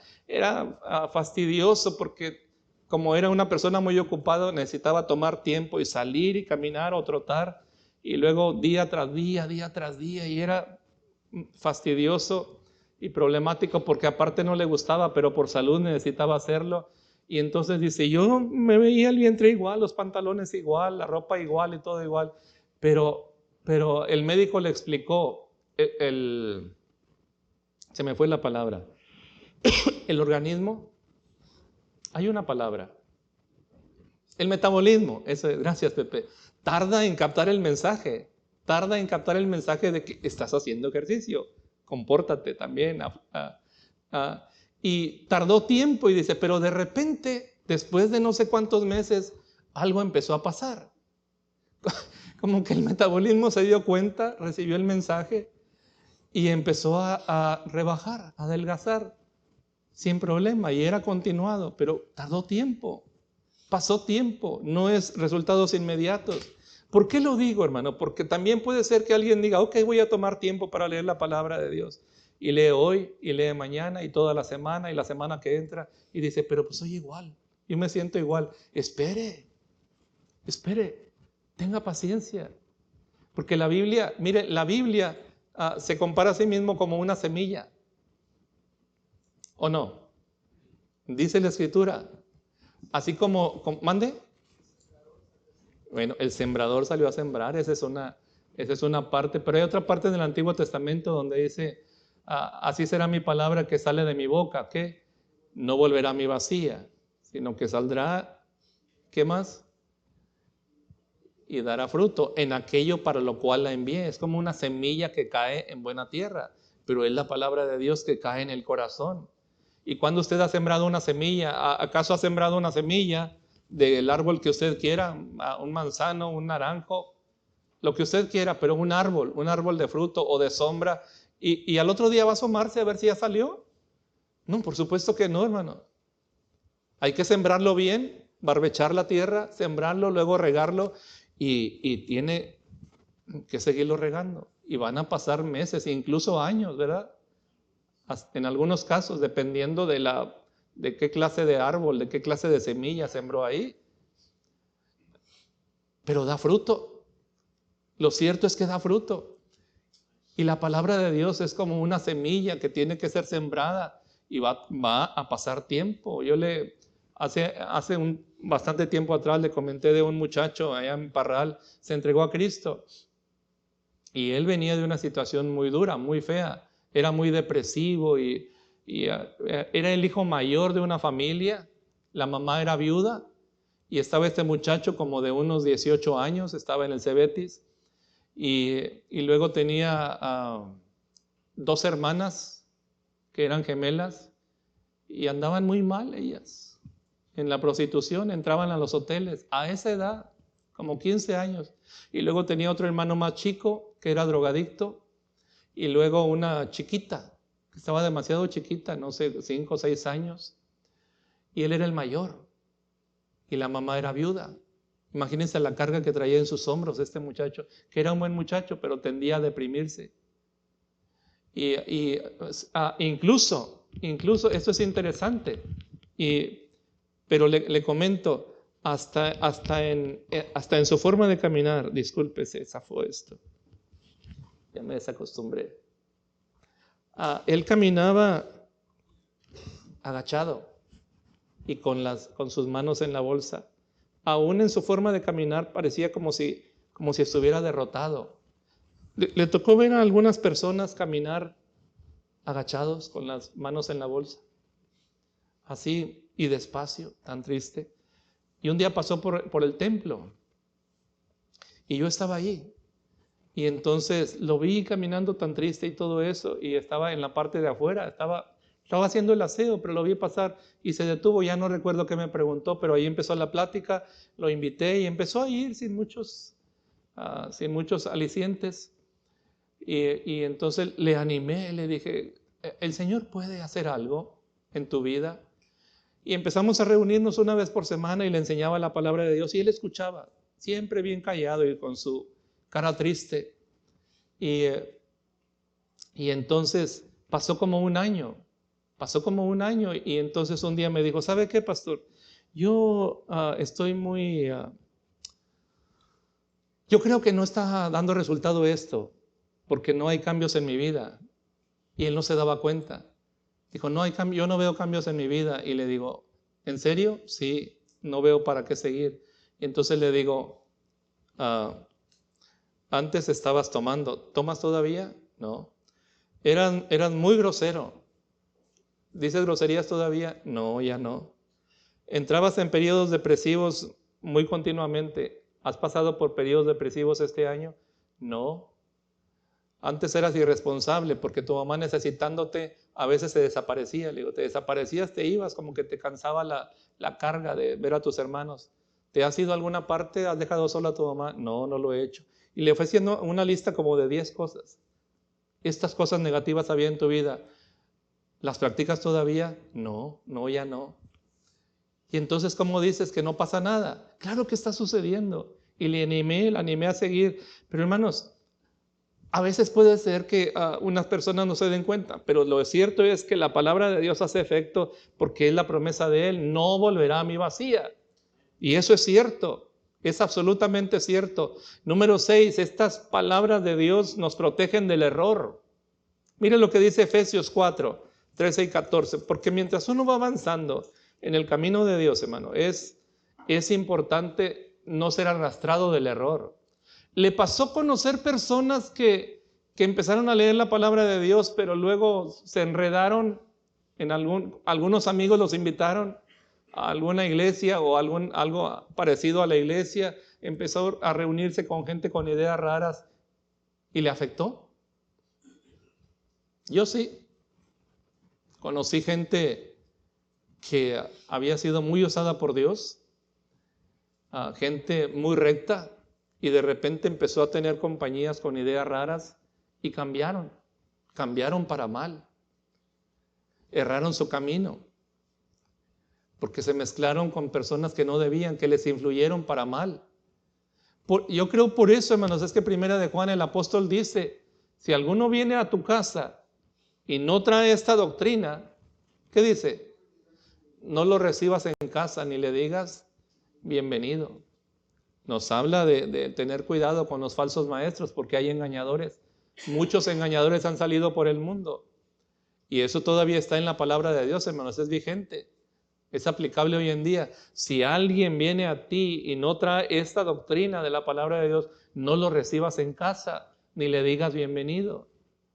fastidioso porque como era una persona muy ocupada necesitaba tomar tiempo y salir y caminar o trotar y luego día tras día y era fastidioso y problemático porque aparte no le gustaba, pero por salud necesitaba hacerlo. Y entonces dice, yo me veía el vientre igual, los pantalones igual, la ropa igual y todo igual, pero el médico le explicó, se me fue la palabra, el organismo, hay una palabra, el metabolismo, eso es, gracias Pepe, tarda en captar el mensaje de que estás haciendo ejercicio, compórtate también. Y tardó tiempo y dice, pero de repente, después de no sé cuántos meses, algo empezó a pasar. Como que el metabolismo se dio cuenta, recibió el mensaje y empezó a rebajar, a adelgazar, sin problema. Y era continuado, pero tardó tiempo, pasó tiempo, no es resultados inmediatos. ¿Por qué lo digo, hermano? Porque también puede ser que alguien diga, ok, voy a tomar tiempo para leer la palabra de Dios. Y lee hoy, y lee mañana, y toda la semana, y la semana que entra, y dice, pero pues soy igual, yo me siento igual. Espere, tenga paciencia. Porque la Biblia, mire, la Biblia se compara a sí mismo como una semilla. ¿O no? Dice la Escritura. Así como ¿mande? Bueno, el sembrador salió a sembrar, esa es una parte, pero hay otra parte del Antiguo Testamento donde dice, así será mi palabra que sale de mi boca, que no volverá a mí vacía, sino que saldrá, ¿qué más? Y dará fruto en aquello para lo cual la envié. Es como una semilla que cae en buena tierra, pero es la palabra de Dios que cae en el corazón. Y cuando usted ha sembrado una semilla, ¿acaso ha sembrado una semilla del árbol que usted quiera? Un manzano, un naranjo, lo que usted quiera, pero un árbol de fruto o de sombra, y al otro día va a asomarse a ver si ya salió. No, por supuesto que no, hermano. Hay que sembrarlo bien, barbechar la tierra, sembrarlo, luego regarlo, y tiene que seguirlo regando. Y van a pasar meses, incluso años, ¿verdad? En algunos casos, dependiendo de qué clase de árbol, de qué clase de semilla sembró ahí. Pero da fruto. Lo cierto es que da fruto. Y la palabra de Dios es como una semilla que tiene que ser sembrada y va a pasar tiempo. Yo hace bastante tiempo atrás le comenté de un muchacho allá en Parral, se entregó a Cristo. Y él venía de una situación muy dura, muy fea. Era muy depresivo y era el hijo mayor de una familia. La mamá era viuda y estaba este muchacho como de unos 18 años, estaba en el Cebetis. y luego tenía 2 hermanas que eran gemelas y andaban muy mal ellas. En la prostitución, entraban a los hoteles a esa edad, como 15 años. Y luego tenía otro hermano más chico que era drogadicto y luego una chiquita que estaba demasiado chiquita, no sé, 5 o 6 años. Y él era el mayor y la mamá era viuda. Imagínense la carga que traía en sus hombros este muchacho, que era un buen muchacho, pero tendía a deprimirse. Incluso, esto es interesante, pero le comento, hasta en su forma de caminar, disculpe, se zafó esto, ya me desacostumbré. Él caminaba agachado y con sus manos en la bolsa. Aún en su forma de caminar parecía como si estuviera derrotado. Le tocó ver a algunas personas caminar agachados con las manos en la bolsa, así y despacio, tan triste. Y un día pasó por el templo y yo estaba ahí. Y entonces lo vi caminando tan triste y todo eso, y estaba en la parte de afuera, estaba haciendo el aseo, pero lo vi pasar y se detuvo. Ya no recuerdo qué me preguntó, pero ahí empezó la plática, lo invité y empezó a ir sin muchos alicientes. Y entonces le animé, le dije, el Señor puede hacer algo en tu vida. Y empezamos a reunirnos una vez por semana y le enseñaba la palabra de Dios y él escuchaba, siempre bien callado y con su cara triste. Y entonces pasó como un año y entonces un día me dijo, ¿sabe qué, pastor? Yo yo creo que no está dando resultado esto, porque no hay cambios en mi vida. Y él no se daba cuenta. Dijo, no hay cambio, yo no veo cambios en mi vida. Y le digo, ¿en serio? Sí, no veo para qué seguir. Y entonces le digo, antes estabas tomando, ¿tomas todavía? No. Eras muy grosero. ¿Dices groserías todavía? No, ya no. Entrabas en periodos depresivos muy continuamente. ¿Has pasado por periodos depresivos este año? No. Antes eras irresponsable porque tu mamá necesitándote a veces se desaparecía. Le digo, te desaparecías, te ibas, como que te cansaba la carga de ver a tus hermanos. ¿Te has ido a alguna parte? ¿Has dejado sola a tu mamá? No, no lo he hecho. Y le fue haciendo una lista como de 10 cosas. Estas cosas negativas había en tu vida. ¿Las practicas todavía? No, ya no. Y entonces, ¿cómo dices que no pasa nada? Claro que está sucediendo. Y le animé a seguir. Pero hermanos, a veces puede ser que unas personas no se den cuenta, pero lo cierto es que la palabra de Dios hace efecto porque es la promesa de Él, no volverá a mí vacía. Y eso es cierto, es absolutamente cierto. Número 6, estas palabras de Dios nos protegen del error. Miren lo que dice Efesios 4, 13 y 14, porque mientras uno va avanzando en el camino de Dios, hermano, es importante no ser arrastrado del error. Le pasó conocer personas que empezaron a leer la palabra de Dios, pero luego se enredaron en algunos amigos los invitaron a alguna iglesia o algo parecido a la iglesia, empezó a reunirse con gente con ideas raras y le afectó. Yo sí, conocí gente que había sido muy usada por Dios, gente muy recta, y de repente empezó a tener compañías con ideas raras y cambiaron para mal, erraron su camino, porque se mezclaron con personas que no debían, que les influyeron para mal. Yo creo por eso, hermanos, es que Primera de Juan el apóstol dice, si alguno viene a tu casa y no trae esta doctrina, ¿qué dice? No lo recibas en casa ni le digas bienvenido. Nos habla de tener cuidado con los falsos maestros porque hay engañadores. Muchos engañadores han salido por el mundo y eso todavía está en la palabra de Dios, hermanos, es vigente, es aplicable hoy en día. Si alguien viene a ti y no trae esta doctrina de la palabra de Dios, no lo recibas en casa ni le digas bienvenido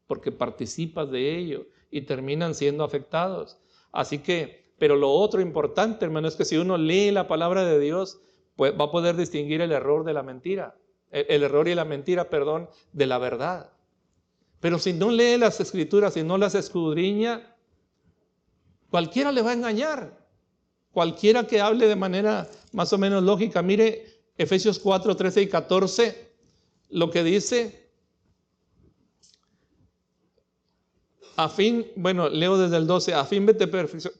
porque participas de ello y terminan siendo afectados. Así que, pero lo otro importante, hermano, es que si uno lee la palabra de Dios, pues va a poder distinguir el error de la mentira. el error y la mentira, perdón, de la verdad. Pero si no lee las Escrituras, si no las escudriña, cualquiera le va a engañar. Cualquiera que hable de manera más o menos lógica. Mire Efesios 4, 13 y 14, lo que dice. Leo desde el 12, a fin de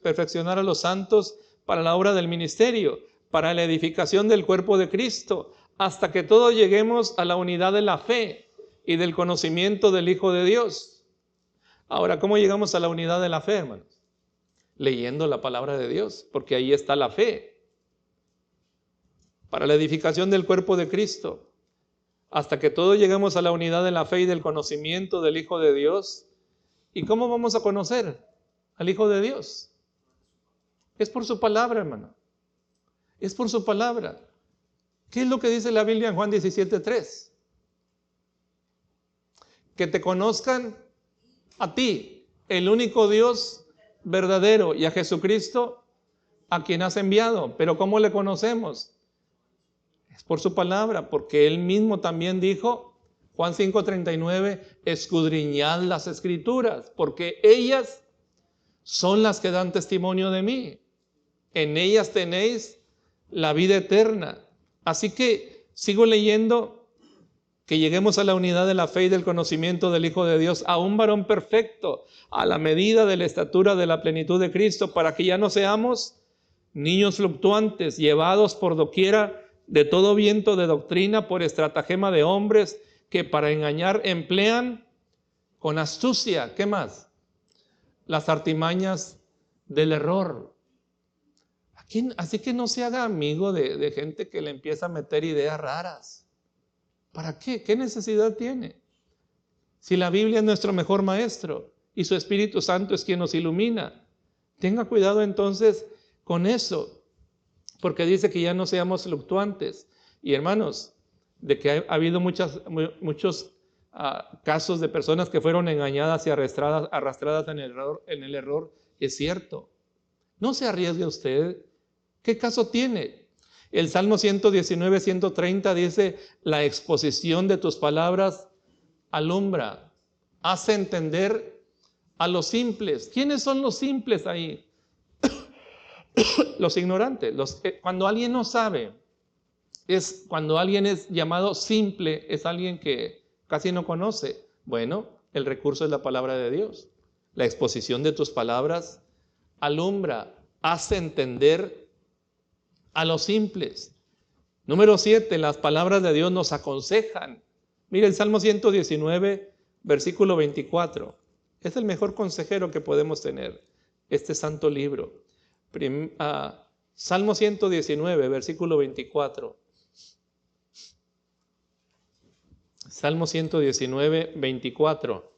perfeccionar a los santos para la obra del ministerio, para la edificación del cuerpo de Cristo, hasta que todos lleguemos a la unidad de la fe y del conocimiento del Hijo de Dios. Ahora, ¿cómo llegamos a la unidad de la fe, hermanos? Leyendo la palabra de Dios, porque ahí está la fe. Para la edificación del cuerpo de Cristo, hasta que todos lleguemos a la unidad de la fe y del conocimiento del Hijo de Dios. ¿Y cómo vamos a conocer al Hijo de Dios? Es por su palabra, hermano. Es por su palabra. ¿Qué es lo que dice la Biblia en Juan 17:3? Que te conozcan a ti, el único Dios verdadero, y a Jesucristo, a quien has enviado. Pero ¿cómo le conocemos? Es por su palabra, porque Él mismo también dijo, Juan 5:39, escudriñad las Escrituras, porque ellas son las que dan testimonio de mí. En ellas tenéis la vida eterna. Así que sigo leyendo, que lleguemos a la unidad de la fe y del conocimiento del Hijo de Dios, a un varón perfecto, a la medida de la estatura de la plenitud de Cristo, para que ya no seamos niños fluctuantes, llevados por doquiera de todo viento de doctrina, por estratagema de hombres que para engañar emplean con astucia, ¿qué más? Las artimañas del error. Así que no se haga amigo de gente que le empieza a meter ideas raras. ¿Para qué? ¿Qué necesidad tiene? Si la Biblia es nuestro mejor maestro y su Espíritu Santo es quien nos ilumina. Tenga cuidado entonces con eso, porque dice que ya no seamos fluctuantes. Y hermanos, de que ha habido muchos casos de personas que fueron engañadas y arrastradas en el error, es cierto. No se arriesgue usted. ¿Qué caso tiene? El Salmo 119, 130 dice, la exposición de tus palabras alumbra, hace entender a los simples. ¿Quiénes son los simples ahí? Los ignorantes. Cuando alguien no sabe, cuando alguien es llamado simple, es alguien que casi no conoce. Bueno, el recurso es la palabra de Dios. La exposición de tus palabras alumbra, hace entender a los simples. Número 7, las palabras de Dios nos aconsejan. Mire el Salmo 119, versículo 24. Es el mejor consejero que podemos tener, este santo libro. Salmo 119, versículo 24. Salmo 119, 24.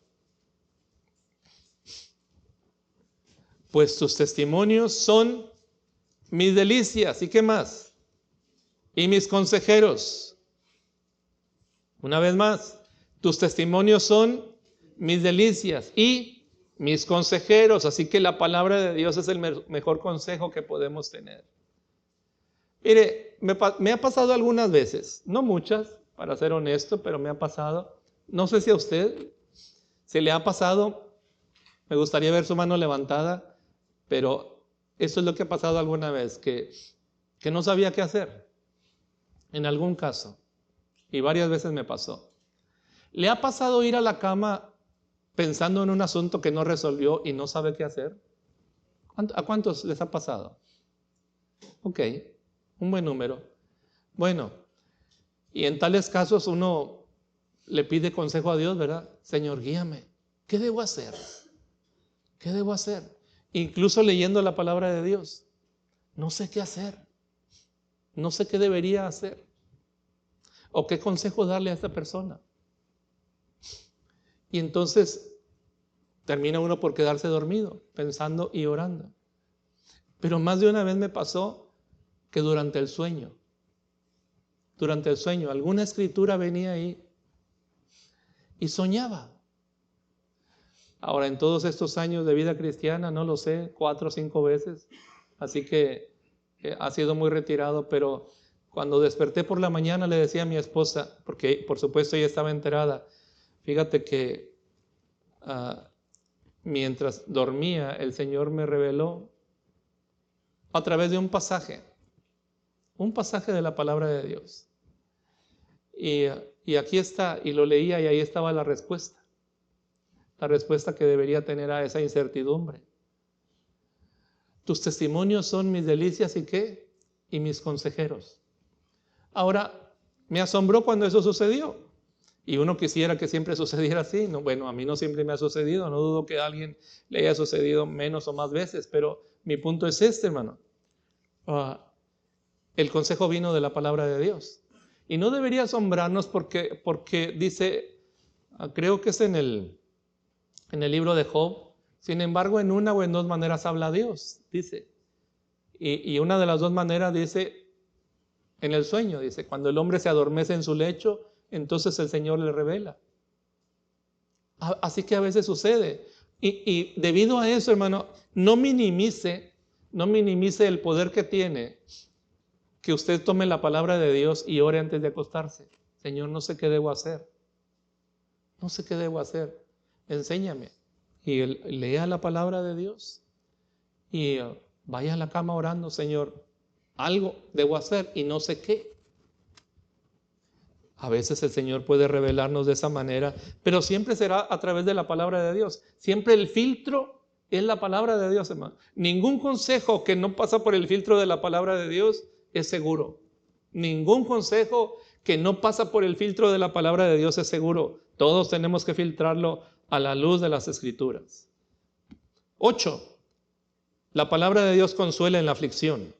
Pues tus testimonios son mis delicias. ¿Y qué más? Y mis consejeros. Una vez más, tus testimonios son mis delicias y mis consejeros. Así que la palabra de Dios es el mejor consejo que podemos tener. Mire, me ha pasado algunas veces, no muchas, para ser honesto, pero me ha pasado. No sé si a usted se le ha pasado, me gustaría ver su mano levantada, pero eso es lo que ha pasado alguna vez, que no sabía qué hacer, en algún caso, y varias veces me pasó. ¿Le ha pasado ir a la cama pensando en un asunto que no resolvió y no sabe qué hacer? ¿A cuántos les ha pasado? Ok, un buen número. Bueno, y en tales casos uno le pide consejo a Dios, ¿verdad? Señor, guíame. ¿Qué debo hacer? ¿Qué debo hacer? Incluso leyendo la palabra de Dios. No sé qué hacer. No sé qué debería hacer. O qué consejo darle a esta persona. Y entonces termina uno por quedarse dormido, pensando y orando. Pero más de una vez me pasó que durante el sueño, alguna escritura venía ahí y soñaba. Ahora, en todos estos años de vida cristiana, no lo sé, 4 o 5 veces, así que ha sido muy retirado, pero Cuando desperté por la mañana le decía a mi esposa, porque por supuesto ella estaba enterada, fíjate que mientras dormía el Señor me reveló a través de un pasaje de la palabra de Dios. Y aquí está, y lo leía y ahí estaba la respuesta que debería tener a esa incertidumbre. Tus testimonios son mis delicias y ¿qué? Y mis consejeros. Ahora, me asombró cuando eso sucedió. Y uno quisiera que siempre sucediera así. No, bueno, a mí no siempre me ha sucedido. No dudo que a alguien le haya sucedido menos o más veces. Pero mi punto es este, hermano. El consejo vino de la palabra de Dios. Y no debería asombrarnos porque dice, creo que es en el libro de Job, sin embargo en una o en dos maneras habla Dios, dice. Y una de las dos maneras dice, en el sueño, dice, cuando el hombre se adormece en su lecho, entonces el Señor le revela. Así que a veces sucede. Y debido a eso, hermano, no minimice el poder que tiene que usted tome la palabra de Dios y ore antes de acostarse. Señor, no sé qué debo hacer. No sé qué debo hacer. Enséñame. Y lea la palabra de Dios. Y vaya a la cama orando, Señor, algo debo hacer y no sé qué. A veces el Señor puede revelarnos de esa manera, pero siempre será a través de la palabra de Dios. Siempre el filtro es la palabra de Dios, hermano. Ningún consejo que no pasa por el filtro de la palabra de Dios es seguro. Ningún consejo que no pasa por el filtro de la palabra de Dios es seguro. Todos tenemos que filtrarlo a la luz de las Escrituras. 8. La palabra de Dios consuela en la aflicción.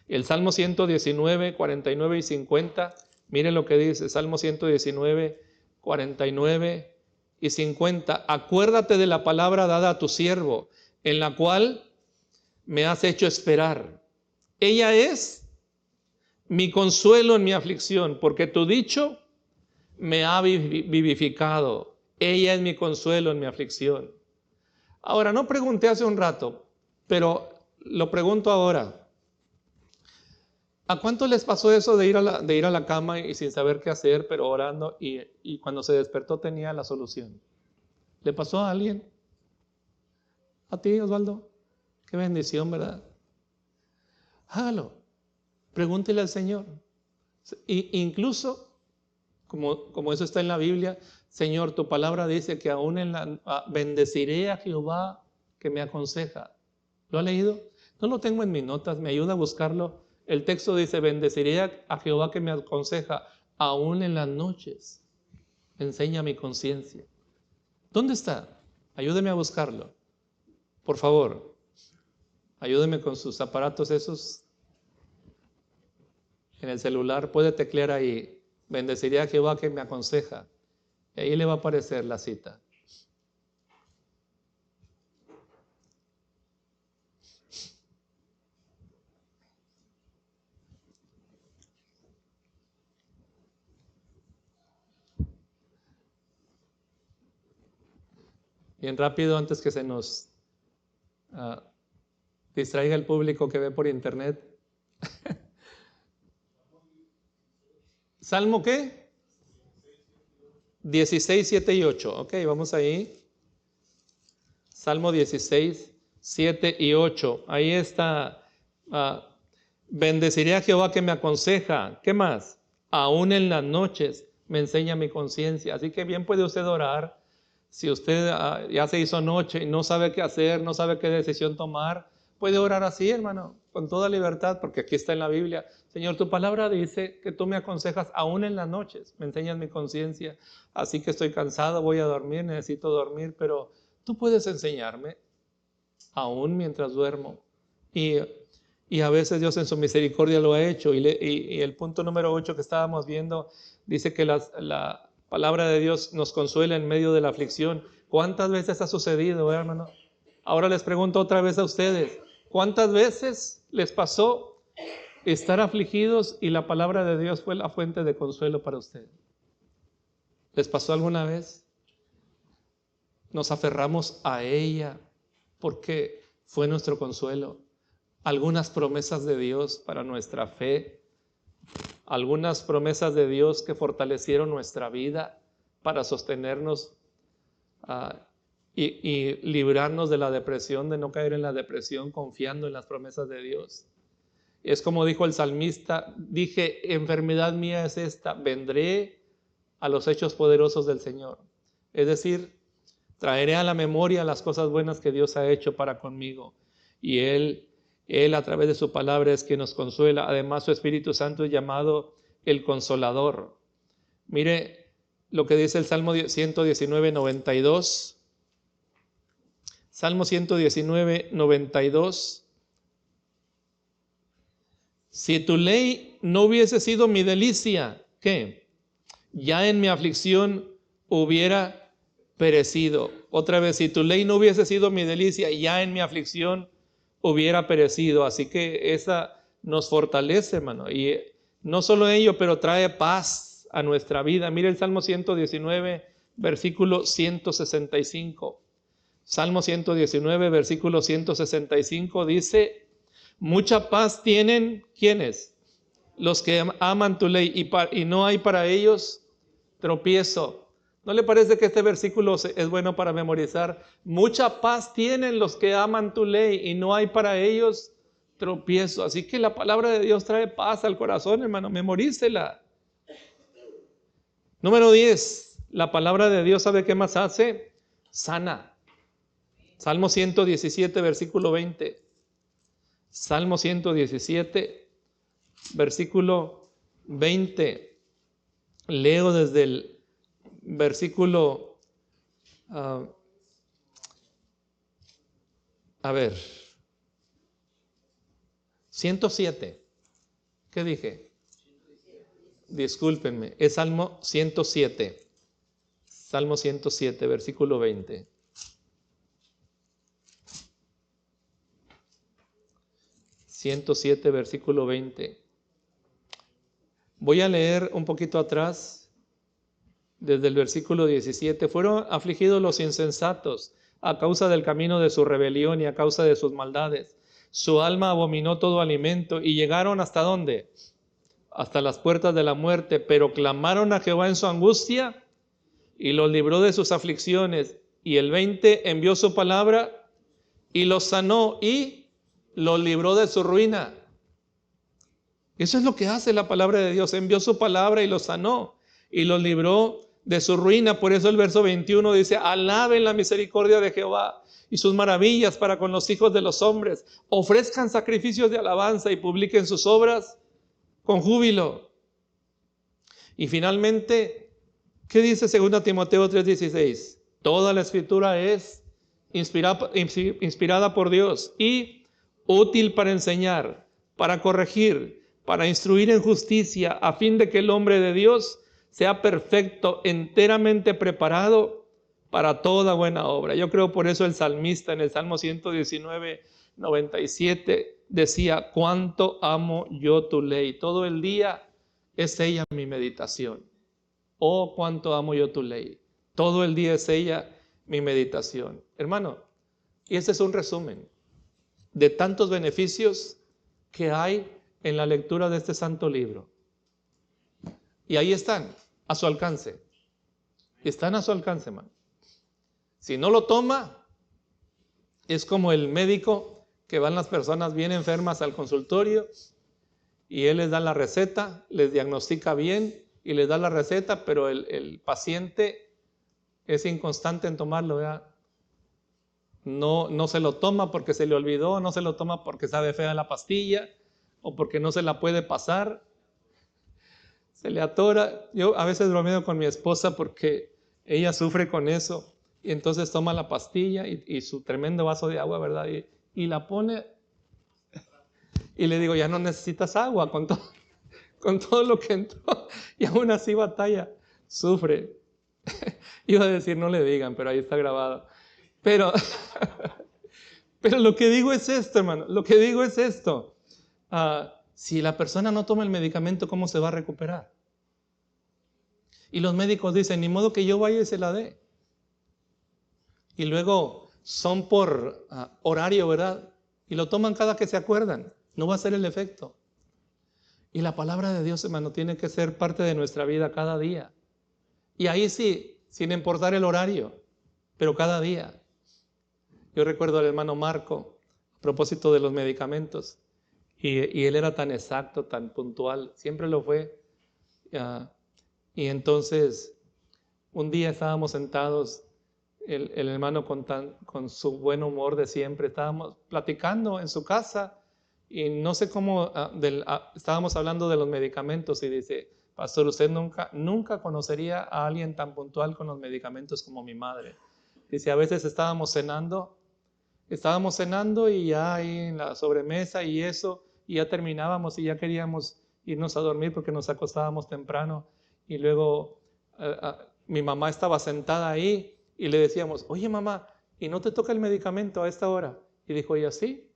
El Salmo 119, 49 y 50, miren lo que dice, Salmo 119, 49 y 50. Acuérdate de la palabra dada a tu siervo, en la cual me has hecho esperar. Ella es mi consuelo en mi aflicción, porque tu dicho me ha vivificado. Ella es mi consuelo en mi aflicción. Ahora, no pregunté hace un rato, pero lo pregunto ahora. ¿A cuánto les pasó eso de ir a la cama y sin saber qué hacer, pero orando y cuando se despertó tenía la solución? ¿Le pasó a alguien? ¿A ti, Osvaldo? Qué bendición, ¿verdad? Hágalo. Pregúntele al Señor. Incluso, como eso está en la Biblia, Señor, tu palabra dice que aún bendeciré a Jehová que me aconseja. ¿Lo ha leído? No lo tengo en mis notas, me ayuda a buscarlo. El texto dice, bendeciré a Jehová que me aconseja, aún en las noches. Enseña mi conciencia. ¿Dónde está? Ayúdeme a buscarlo. Por favor, ayúdeme con sus aparatos esos. En el celular puede teclear ahí, bendeciré a Jehová que me aconseja. Y ahí le va a aparecer la cita. Bien rápido, antes que se nos distraiga el público que ve por internet. ¿Salmo qué? 16, 7 y 8. Ok, vamos ahí. Salmo 16, 7 y 8. Ahí está. Bendeciré a Jehová que me aconseja. ¿Qué más? Aún en las noches me enseña mi conciencia. Así que bien puede usted orar. Si usted ya se hizo noche y no sabe qué hacer, no sabe qué decisión tomar, puede orar así, hermano, con toda libertad, porque aquí está en la Biblia. Señor, tu palabra dice que tú me aconsejas aún en las noches, me enseñas mi conciencia. Así que estoy cansado, voy a dormir, necesito dormir, pero tú puedes enseñarme aún mientras duermo. Y a veces Dios en su misericordia lo ha hecho. Y el punto número 8 que estábamos viendo dice que la palabra de Dios nos consuela en medio de la aflicción. ¿Cuántas veces ha sucedido, hermano? Ahora les pregunto otra vez a ustedes, ¿cuántas veces les pasó estar afligidos y la palabra de Dios fue la fuente de consuelo para ustedes? ¿Les pasó alguna vez? Nos aferramos a ella porque fue nuestro consuelo. Algunas promesas de Dios para nuestra fe algunas promesas de Dios que fortalecieron nuestra vida para sostenernos y librarnos de la depresión, de no caer en la depresión confiando en las promesas de Dios. Es como dijo el salmista, dije, enfermedad mía es esta, vendré a los hechos poderosos del Señor. Es decir, traeré a la memoria las cosas buenas que Dios ha hecho para conmigo. Y Él a través de su palabra es quien nos consuela. Además, su Espíritu Santo es llamado el Consolador. Mire lo que dice el Salmo 119, 92. Salmo 119, 92. Si tu ley no hubiese sido mi delicia, ¿qué? Ya en mi aflicción hubiera perecido. Otra vez, si tu ley no hubiese sido mi delicia, ya en mi aflicción hubiera perecido. Así que esa nos fortalece, hermano. Y no solo ello, pero trae paz a nuestra vida. Mire el Salmo 119, versículo 165. Salmo 119, versículo 165 dice: mucha paz tienen, ¿quiénes? Los que aman tu ley, y no hay para ellos tropiezo. ¿No le parece que este versículo es bueno para memorizar? Mucha paz tienen los que aman tu ley y no hay para ellos tropiezo. Así que la palabra de Dios trae paz al corazón, hermano, memorícela. Número 10, la palabra de Dios, ¿sabe qué más hace? Sana. Salmo 117, versículo 20. Salmo 117, versículo 20. Leo desde el versículo, 107. ¿Qué dije? Discúlpenme, es Salmo 107. Salmo 107, versículo 20. Versículo 20. Voy a leer un poquito atrás, desde el versículo 17. Fueron afligidos los insensatos a causa del camino de su rebelión y a causa de sus maldades. Su alma abominó todo alimento y llegaron ¿hasta dónde? Hasta las puertas de la muerte, pero clamaron a Jehová en su angustia y los libró de sus aflicciones. Y el 20 envió su palabra y los sanó y los libró de su ruina. Eso es lo que hace la palabra de Dios. Envió su palabra y los sanó y los libró de su ruina. Por eso el verso 21 dice: alaben la misericordia de Jehová y sus maravillas para con los hijos de los hombres. Ofrezcan sacrificios de alabanza y publiquen sus obras con júbilo. Y finalmente, ¿qué dice 2 Timoteo 3:16? Toda la escritura es inspirada por Dios y útil para enseñar, para corregir, para instruir en justicia, a fin de que el hombre de Dios sea perfecto, enteramente preparado para toda buena obra. Yo creo por eso el salmista en el Salmo 119, 97 decía: cuánto amo yo tu ley. Todo el día es ella mi meditación. Oh, cuánto amo yo tu ley. Todo el día es ella mi meditación. Hermano, y este es un resumen de tantos beneficios que hay en la lectura de este santo libro. Y ahí están, a su alcance. Están a su alcance, hermano. Si no lo toma, es como el médico que van las personas bien enfermas al consultorio y él les da la receta, les diagnostica bien y les da la receta, pero el paciente es inconstante en tomarlo, ¿verdad? No se lo toma porque se le olvidó, no se lo toma porque sabe fea la pastilla o porque no se la puede pasar. Se le atora. Yo a veces bromeo con mi esposa porque ella sufre con eso y entonces toma la pastilla y su tremendo vaso de agua, ¿verdad? Y la pone y le digo: ya no necesitas agua con todo lo que entró, y aún así batalla, sufre. Iba a decir no le digan, pero ahí está grabado. Pero lo que digo es esto, hermano, lo que digo es esto. Si la persona no toma el medicamento, ¿cómo se va a recuperar? Y los médicos dicen: ni modo que yo vaya y se la dé. Y luego son por horario, ¿verdad? Y lo toman cada que se acuerdan. No va a ser el efecto. Y la palabra de Dios, hermano, tiene que ser parte de nuestra vida cada día. Y ahí sí, sin importar el horario, pero cada día. Yo recuerdo al hermano Marco, a propósito de los medicamentos, y él era tan exacto, tan puntual, siempre lo fue. Y entonces, un día estábamos sentados, el hermano con su buen humor de siempre, estábamos platicando en su casa, y no sé cómo, estábamos hablando de los medicamentos, y dice: pastor, usted nunca conocería a alguien tan puntual con los medicamentos como mi madre. Dice: a veces estábamos cenando y ya ahí en la sobremesa y eso, y ya terminábamos y ya queríamos irnos a dormir porque nos acostábamos temprano, y luego mi mamá estaba sentada ahí y le decíamos: oye mamá, ¿y no te toca el medicamento a esta hora? Y dijo ella: sí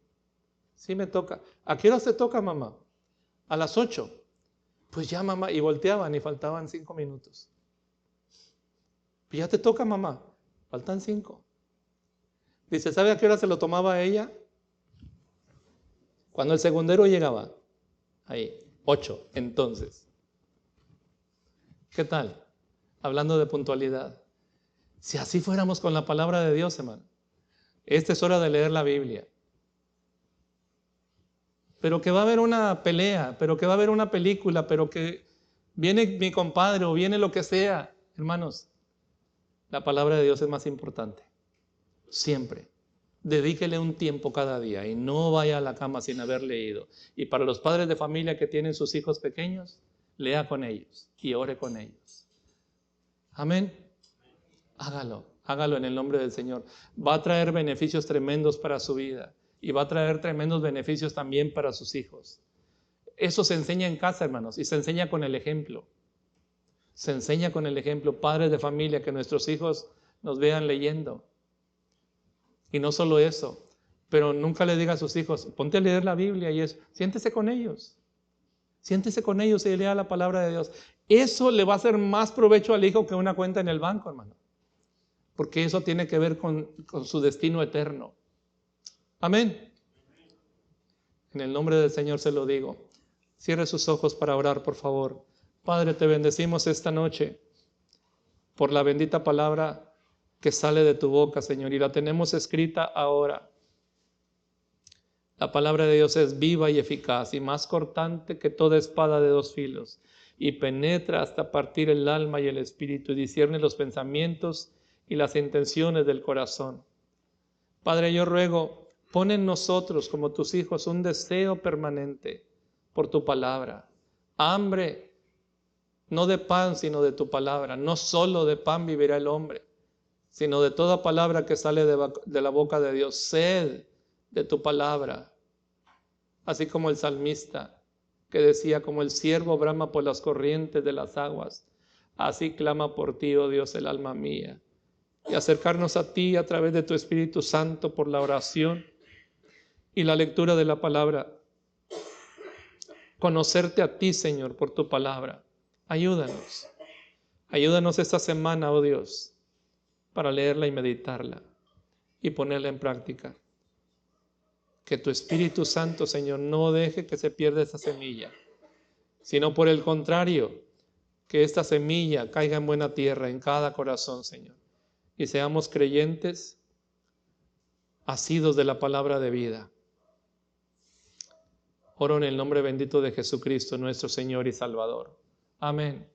me toca. ¿A qué hora se toca, mamá? A las 8. Pues ya, mamá. Y volteaban y faltaban 5 minutos. Pues ya te toca, mamá. Faltan 5. Dice: ¿sabe a qué hora se lo tomaba ella? Cuando el segundero llegaba. Ahí, 8. Entonces, ¿qué tal? Hablando de puntualidad. Si así fuéramos con la palabra de Dios, hermano. Esta es hora de leer la Biblia. Pero que va a haber una pelea, pero que va a haber una película, pero que viene mi compadre o viene lo que sea. Hermanos, la palabra de Dios es más importante. Siempre. Dedíquele un tiempo cada día y no vaya a la cama sin haber leído. Y para los padres de familia que tienen sus hijos pequeños, lea con ellos y ore con ellos. Amén. Hágalo en el nombre del Señor. Va a traer beneficios tremendos para su vida y va a traer tremendos beneficios también para sus hijos. Eso se enseña en casa, hermanos, y se enseña con el ejemplo. Se enseña con el ejemplo. Padres de familia, que nuestros hijos nos vean leyendo. Y no solo eso, pero nunca le diga a sus hijos: ponte a leer la Biblia y eso. Siéntese con ellos. Siéntese con ellos y lea la palabra de Dios. Eso le va a hacer más provecho al hijo que una cuenta en el banco, hermano. Porque eso tiene que ver con su destino eterno. Amén. En el nombre del Señor se lo digo. Cierre sus ojos para orar, por favor. Padre, te bendecimos esta noche por la bendita palabra que sale de tu boca, Señor, y la tenemos escrita ahora. La palabra de Dios es viva y eficaz y más cortante que toda espada de 2 filos, y penetra hasta partir el alma y el espíritu y discierne los pensamientos y las intenciones del corazón. Padre, yo ruego, pon en nosotros como tus hijos un deseo permanente por tu palabra. Hambre, no de pan, sino de tu palabra. No solo de pan vivirá el hombre, sino de toda palabra que sale de la boca de Dios. Sed de tu palabra. Así como el salmista que decía: como el ciervo brama por las corrientes de las aguas, así clama por ti, oh Dios, el alma mía. Y acercarnos a ti a través de tu Espíritu Santo por la oración y la lectura de la palabra. Conocerte a ti, Señor, por tu palabra. Ayúdanos. Ayúdanos esta semana, oh Dios, para leerla y meditarla y ponerla en práctica. Que tu Espíritu Santo, Señor, no deje que se pierda esa semilla, sino por el contrario, que esta semilla caiga en buena tierra en cada corazón, Señor, y seamos creyentes, asidos de la palabra de vida. Oro en el nombre bendito de Jesucristo, nuestro Señor y Salvador. Amén.